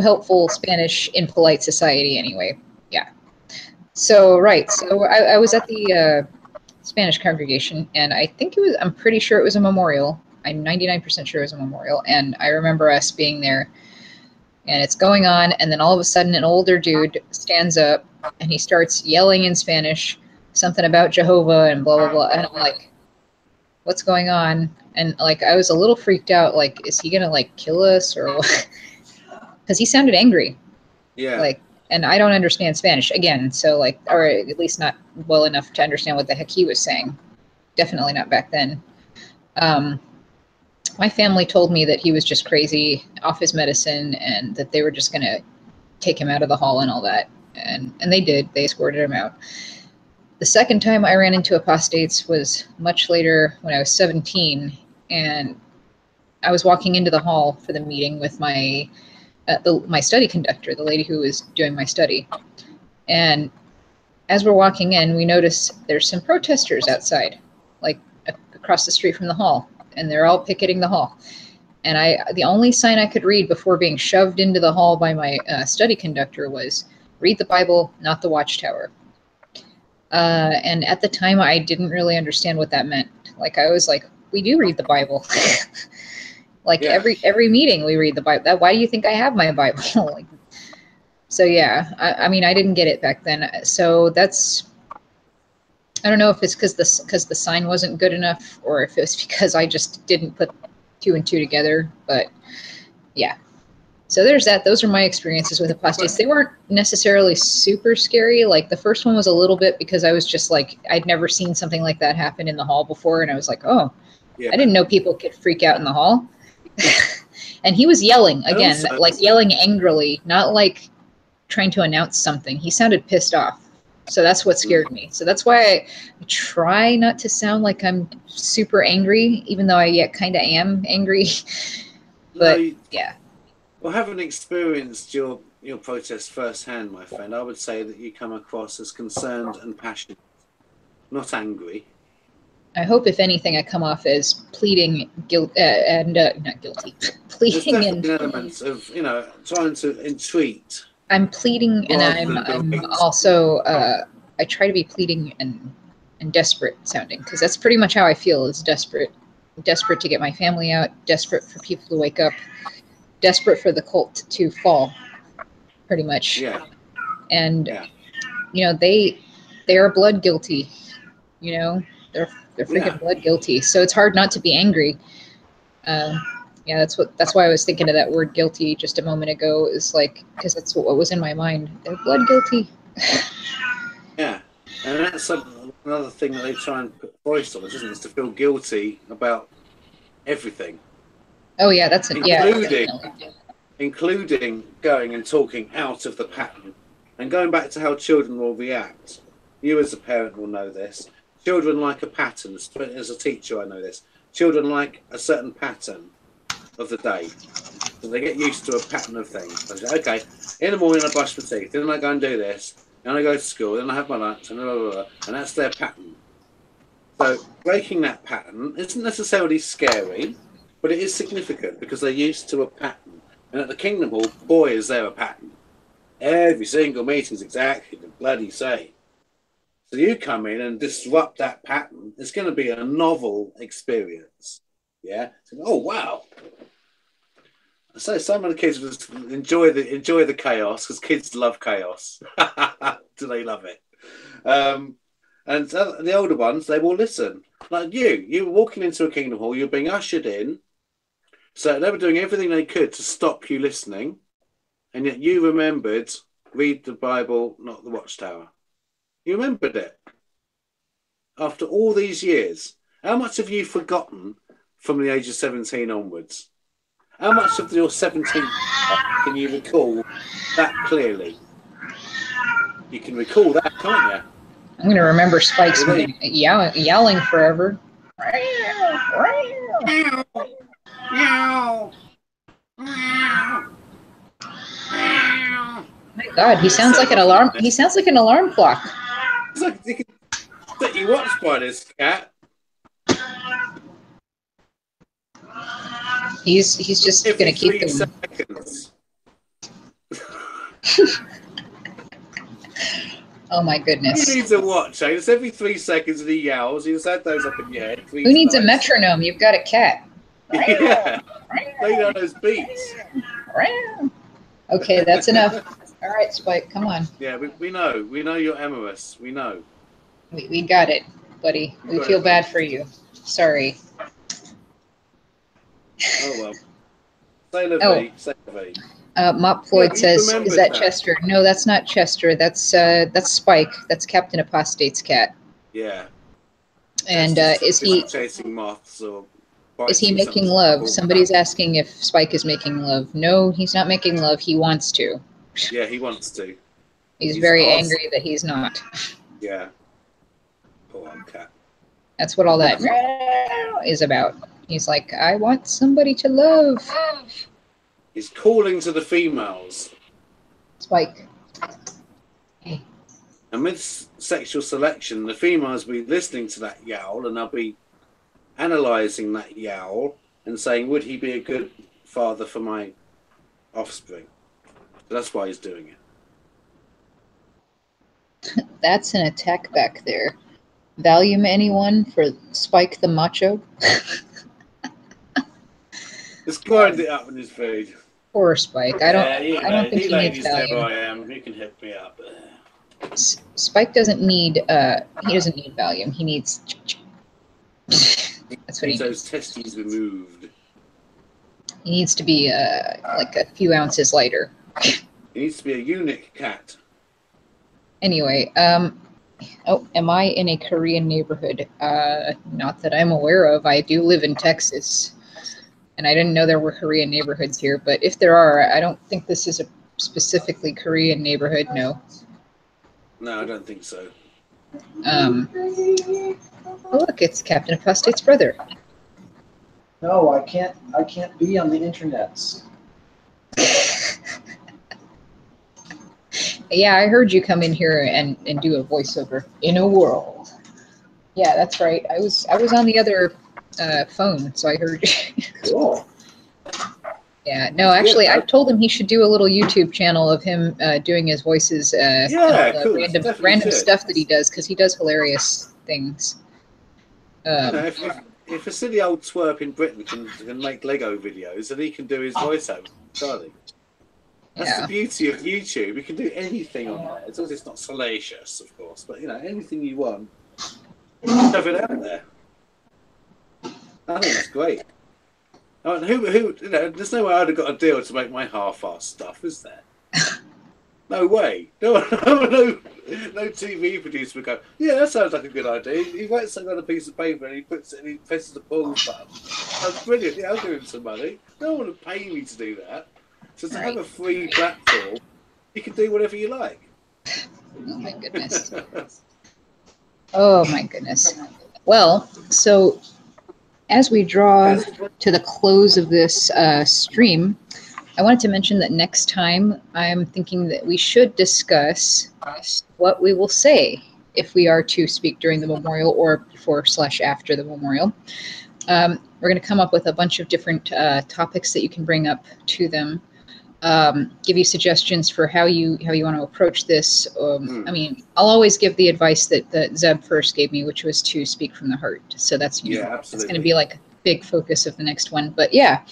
helpful Spanish in polite society anyway. Yeah. So, right. So I was at the Spanish congregation, and I'm pretty sure it was a memorial. I'm 99% sure it was a memorial. And I remember us being there, and it's going on, and then all of a sudden an older dude stands up, and he starts yelling in Spanish, something about Jehovah and blah, blah, blah. And I'm like, what's going on? And like, I was a little freaked out. Like, is he gonna like kill us or what? Because he sounded angry. Yeah. Like, and I don't understand Spanish again. So like, or at least not well enough to understand what the heck he was saying. Definitely not back then. My family told me that he was just crazy off his medicine and that they were just going to take him out of the hall and all that. And they did. They escorted him out. The second time I ran into apostates was much later when I was 17. And I was walking into the hall for the meeting with my study conductor, the lady who was doing my study. And as we're walking in, we notice there's some protesters outside, like across the street from the hall. And they're all picketing the hall. And the only sign I could read before being shoved into the hall by my study conductor was, read the Bible, not the Watchtower. And at the time, I didn't really understand what that meant. Like, I was like, we do read the Bible. Like, yeah. every meeting we read the Bible. Why do you think I have my Bible? Like, so, yeah, I mean, I didn't get it back then. So that's... I don't know if it's because the sign wasn't good enough or if it was because I just didn't put 2 and 2 together. But yeah, so there's that. Those are my experiences with apostates. They weren't necessarily super scary. Like the first one was a little bit because I was just like, I'd never seen something like that happen in the hall before. And I was like, oh, yeah. I didn't know people could freak out in the hall. And he was yelling again, like yelling angrily, not like trying to announce something. He sounded pissed off. So that's what scared me. So that's why I try not to sound like I'm super angry, even though I yet kind of am angry. But yeah. Well, having experienced your protest firsthand, my friend, I would say that you come across as concerned and passionate, not angry. I hope, if anything, I come off as pleading not guilty, pleading. There's definitely elements of trying to entreat. I'm pleading, and I'm also I try to be pleading and desperate sounding, because that's pretty much how I feel, is desperate to get my family out, desperate for people to wake up, desperate for the cult to fall, pretty much. Yeah. And they are blood guilty, they're freaking blood guilty. So it's hard not to be angry. Yeah, that's why I was thinking of that word guilty just a moment ago, is like, because that's what was in my mind. They're blood guilty. Yeah, and that's another thing that they try and put voice on us, isn't it? Is to feel guilty about everything. Oh yeah, that's including going and talking out of the pattern, and going back to how children will react. You as a parent will know this. Children like a pattern. As a teacher, I know this. Children like a certain pattern of the day, so they get used to a pattern of things. I say, okay, in the morning I brush my teeth, then I go and do this, then I go to school, then I have my lunch, and blah, blah, blah, and that's their pattern. So breaking that pattern isn't necessarily scary, but it is significant because they're used to a pattern. And at the Kingdom Hall, boy, is there a pattern. Every single meeting is exactly the bloody same. So you come in and disrupt that pattern, it's going to be a novel experience. Yeah. So, oh wow. So some of the kids just enjoy the chaos, because kids love chaos. Do they love it? And the older ones, they will listen. Like you were walking into a Kingdom Hall, you're being ushered in, so they were doing everything they could to stop you listening, and yet you remembered, read the Bible, not the Watchtower. You remembered it after all these years. How much have you forgotten from the age of 17 onwards? How much of your 17th can you recall that clearly? You can recall that, can't you? I'm going to remember Spike's yelling forever. My God, he sounds like an alarm. He sounds like an alarm clock. It's like you can set you watch by this cat. He's just going to keep them. Seconds. Oh my goodness. Who needs a watch? Eh? It's every 3 seconds and he yowls. You just had those up in your head. Who needs a metronome? You've got a cat. Yeah. Play down those beats. Okay, that's enough. All right, Spike, come on. Yeah, we know. We know you're amorous. We know. We got it, buddy. We feel bad for you. Sorry. Oh well. Say la Oh. vie. Say la vie. Mop Floyd Yeah, you says, remembered "Is that that. Chester?" No, that's not Chester. That's Spike. That's Captain Apostate's cat. Yeah. And That's is just he chasing moths or is he biting making something love? cool. Somebody's asking if Spike is making love. No, he's not making love. He wants to. Yeah, he wants to. He's He's very awesome. angry that he's not. Yeah. Poor old cat. That's what all that is about. He's like, I want somebody to love. He's calling to the females. Spike. Hey. And with sexual selection, the females will be listening to that yowl and they'll be analysing that yowl and saying, would he be a good father for my offspring? So that's why he's doing it. That's an attack back there. Valium anyone for Spike the Macho? Just grind it up in his food. Poor Spike. I don't think he needs There Valium. I am. You can hit me up. Spike doesn't need Valium. He needs that's what he needs those needs. testes removed. He needs to be like a few ounces lighter. He needs to be a eunuch cat. Anyway, oh, am I in a Korean neighborhood? Not that I'm aware of. I do live in Texas, and I didn't know there were Korean neighborhoods here. But if there are, I don't think this is a specifically Korean neighborhood. No. No, I don't think so. Oh, look, it's Captain Apostate's brother. No, I can't be on the internets. Yeah, I heard you come in here and do a voiceover. In a world. Yeah, that's right. I was on the other phone, so I heard you. Cool. Yeah, no, actually, I told him he should do a little YouTube channel of him doing his voices, cool. random stuff that he does, because he does hilarious things. If a silly old twerp in Britain can make Lego videos, then he can do his voiceover, darling. That's the beauty of YouTube. You can do anything on there. As long as it's not salacious, of course. But, anything you want, shove it out there. I think that's great. I mean, there's no way I'd have got a deal to make my half-assed stuff, is there? No way. No TV producer would go, yeah, that sounds like a good idea. He writes something on a piece of paper and he puts it and he presses the pause button. That's brilliant. Yeah, I'll give him some money. No one would pay me to do that. So to have a free platform, you can do whatever you like. Oh my goodness. Oh my goodness. Well, so as we draw to the close of this stream, I wanted to mention that next time I'm thinking that we should discuss what we will say if we are to speak during the memorial or before/after the memorial. We're going to come up with a bunch of different topics that you can bring up to them. Give you suggestions for how you want to approach this. I mean, I'll always give the advice that Zeb first gave me, which was to speak from the heart. So that's that's going to be like a big focus of the next one. But yeah,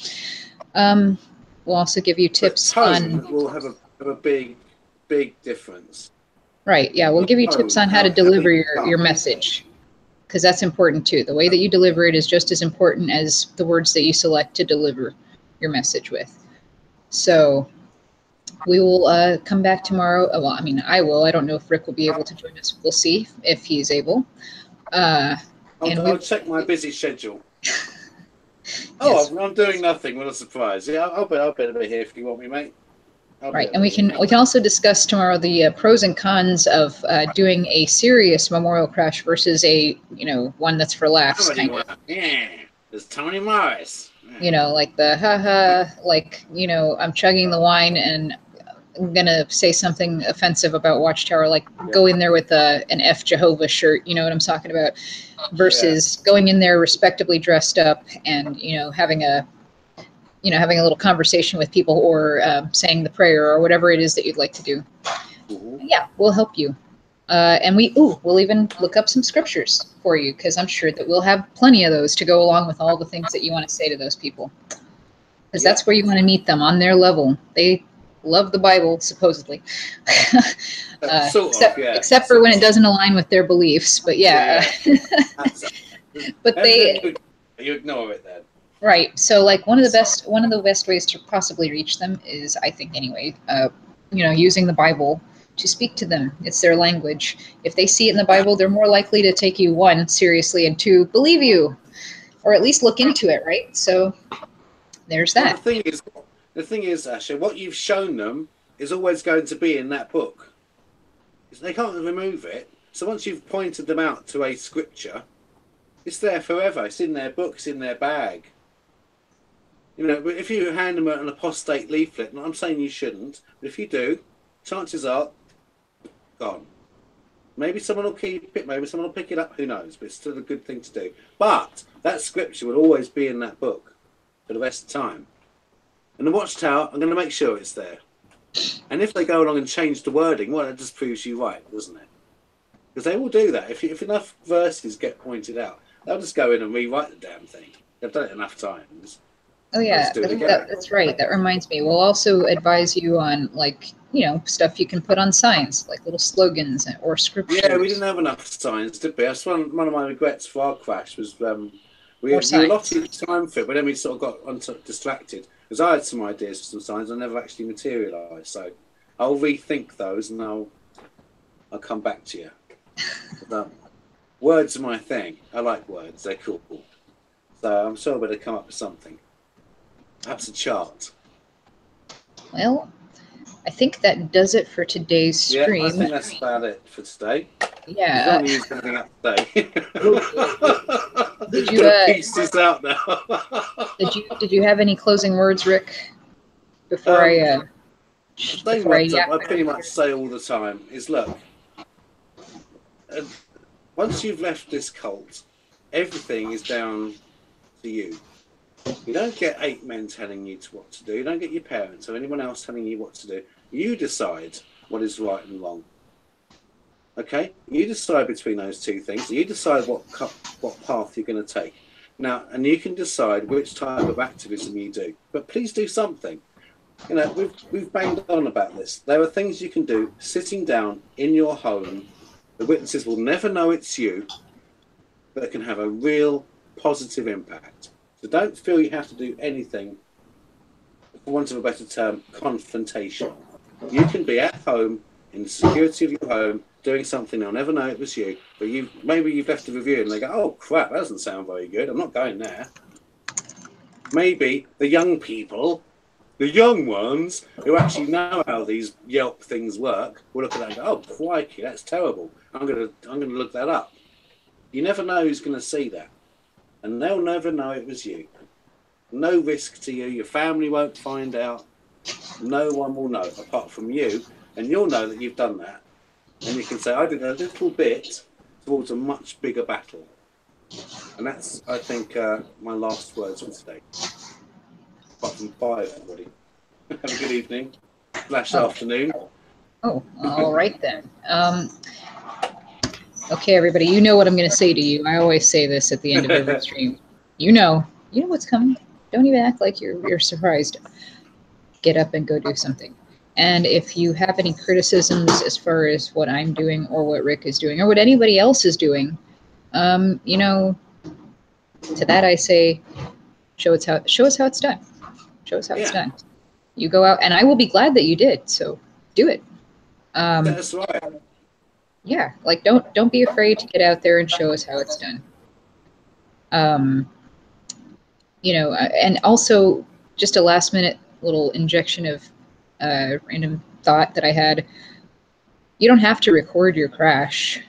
we'll also give you tips on. We'll have a big difference. Right. Yeah, we'll give you tips on how to deliver your message, because that's important too. The way that you deliver it is just as important as the words that you select to deliver your message with. So we will come back tomorrow. Well, I mean, I will. I don't know if Rick will be able to join us. We'll see if he's able. I'll check my busy schedule. Yes. I'm doing nothing. What a surprise! Yeah, I'll better be here if you want me, mate. Right, and we can also discuss tomorrow the pros and cons of doing a serious memorial crash versus a one that's for laughs. Yeah, there's Tony Morris. Like the haha, like, I'm chugging the wine and I'm going to say something offensive about Watchtower, like go in there with an Ex-Jehovah shirt, you know what I'm talking about, versus going in there respectably dressed up and, having a little conversation with people or saying the prayer or whatever it is that you'd like to do. Yeah, we'll help you. And we'll even look up some scriptures for you, because I'm sure that we'll have plenty of those to go along with all the things that you want to say to those people. Because that's where you want to meet them, on their level. They love the Bible, supposedly. Except for when it doesn't align with their beliefs. But yeah. But you ignore it then. right. So like one of the best ways to possibly reach them is, I think anyway, using the Bible to speak to them. It's their language. If they see it in the Bible, they're more likely to take you, one, seriously, and two, believe you, or at least look into it, right? So there's that. Well, the thing is, Asher, what you've shown them is always going to be in that book. They can't remove it. So once you've pointed them out to a scripture, it's there forever. It's in their book. It's in their bag. You know, but if you hand them an apostate leaflet, and I'm saying you shouldn't, but if you do, chances are gone. Maybe someone will keep it. Maybe someone will pick it up. Who knows? But it's still a good thing to do. But that scripture will always be in that book for the rest of the time. And the Watchtower, I'm going to make sure it's there. And if they go along and change the wording, well, it just proves you right, doesn't it? Because they will do that. If enough verses get pointed out, they'll just go in and rewrite the damn thing. They've done it enough times. Oh yeah, that's right. That reminds me. We'll also advise you on, like, stuff you can put on signs, like little slogans or scriptures. Yeah, we didn't have enough signs, did we? That's one of my regrets for our crash was we allotted time for it, but then we sort of got distracted. Because I had some ideas for some signs that never actually materialised. So I'll rethink those and I'll come back to you. But, words are my thing. I like words. They're cool. So I'm sure I better come up with something. Perhaps a chart. Well, I think that does it for today's stream. Yeah, I think that's about it for today. Yeah. You don't use anything up today. Did you piece this out now? Did you have any closing words, Rick? Before I pretty much say all the time is, look, once you've left this cult, everything is down to you. You don't get 8 men telling you what to do. You don't get your parents or anyone else telling you what to do. You decide what is right and wrong. Okay? You decide between those two things. You decide what path you're going to take. Now, and you can decide which type of activism you do. But please do something. You know, we've banged on about this. There are things you can do sitting down in your home. The witnesses will never know it's you, but it can have a real positive impact. So don't feel you have to do anything, for want of a better term, confrontational. You can be at home, in the security of your home, doing something they'll never know it was you, but maybe you've left a review and they go, oh crap, that doesn't sound very good, I'm not going there. Maybe the young people, the young ones who actually know how these Yelp things work, will look at that and go, oh crikey, that's terrible. I'm gonna look that up. You never know who's gonna see that. And they'll never know it was you. No risk to you. Your family won't find out. No one will know apart from you. And you'll know that you've done that. And you can say, I did a little bit towards a much bigger battle. And that's, I think, my last words for today. Apart from bye, everybody. Have a good evening. Afternoon. Oh, all right then. Okay, everybody, you know what I'm going to say to you. I always say this at the end of every stream. You know what's coming. Don't even act like you're surprised. Get up and go do something. And if you have any criticisms as far as what I'm doing or what Rick is doing or what anybody else is doing, to that I say, show us how it's done. Show us how it's done. You go out, and I will be glad that you did. So do it. That's right. Yeah, like don't be afraid to get out there and show us how it's done. And also just a last minute little injection of random thought that I had. You don't have to record your crash.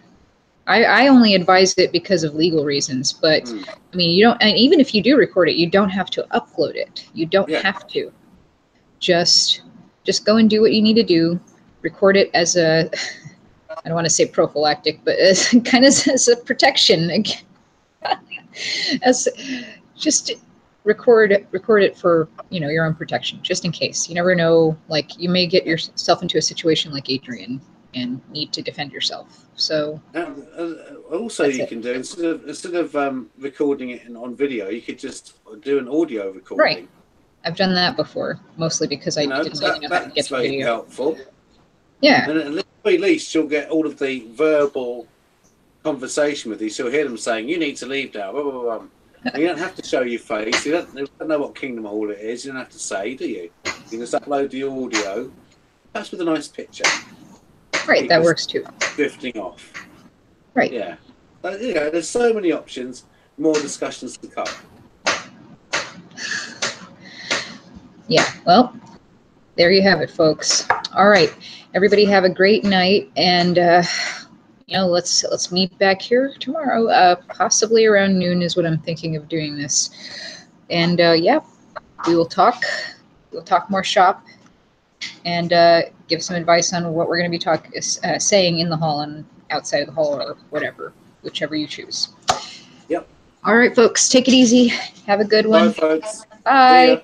I only advise it because of legal reasons, but I mean, you don't, and even if you do record it, you don't have to upload it. You don't have to. Just go and do what you need to do. Record it as a, I don't want to say prophylactic, but as kind of as a protection. As just record it for your own protection, just in case. You never know, like you may get yourself into a situation like Adrian and need to defend yourself. So also you can do, instead of recording it on video, you could just do an audio recording. Right. I've done that before, mostly because I didn't really know how to get the video. Helpful. Yeah. And at the very least, you'll get all of the verbal conversation with you, so you'll hear them saying, "You need to leave now." Blah, blah, blah. And you don't have to show your face. You don't know what Kingdom Hall it is. You don't have to say, do you? You just upload the audio, perhaps with a nice picture. Right, that works too. Drifting off. Right. Yeah. But, you know, there's so many options. More discussions to come. Yeah. Well, there you have it, folks. All right, everybody, have a great night, and you know, let's meet back here tomorrow. Possibly around noon is what I'm thinking of doing this. And yeah, we will talk. We'll talk more shop, and give some advice on what we're going to be saying in the hall and outside of the hall, or whatever, whichever you choose. Yep. All right, folks, take it easy. Have a good one. Bye, folks. Bye.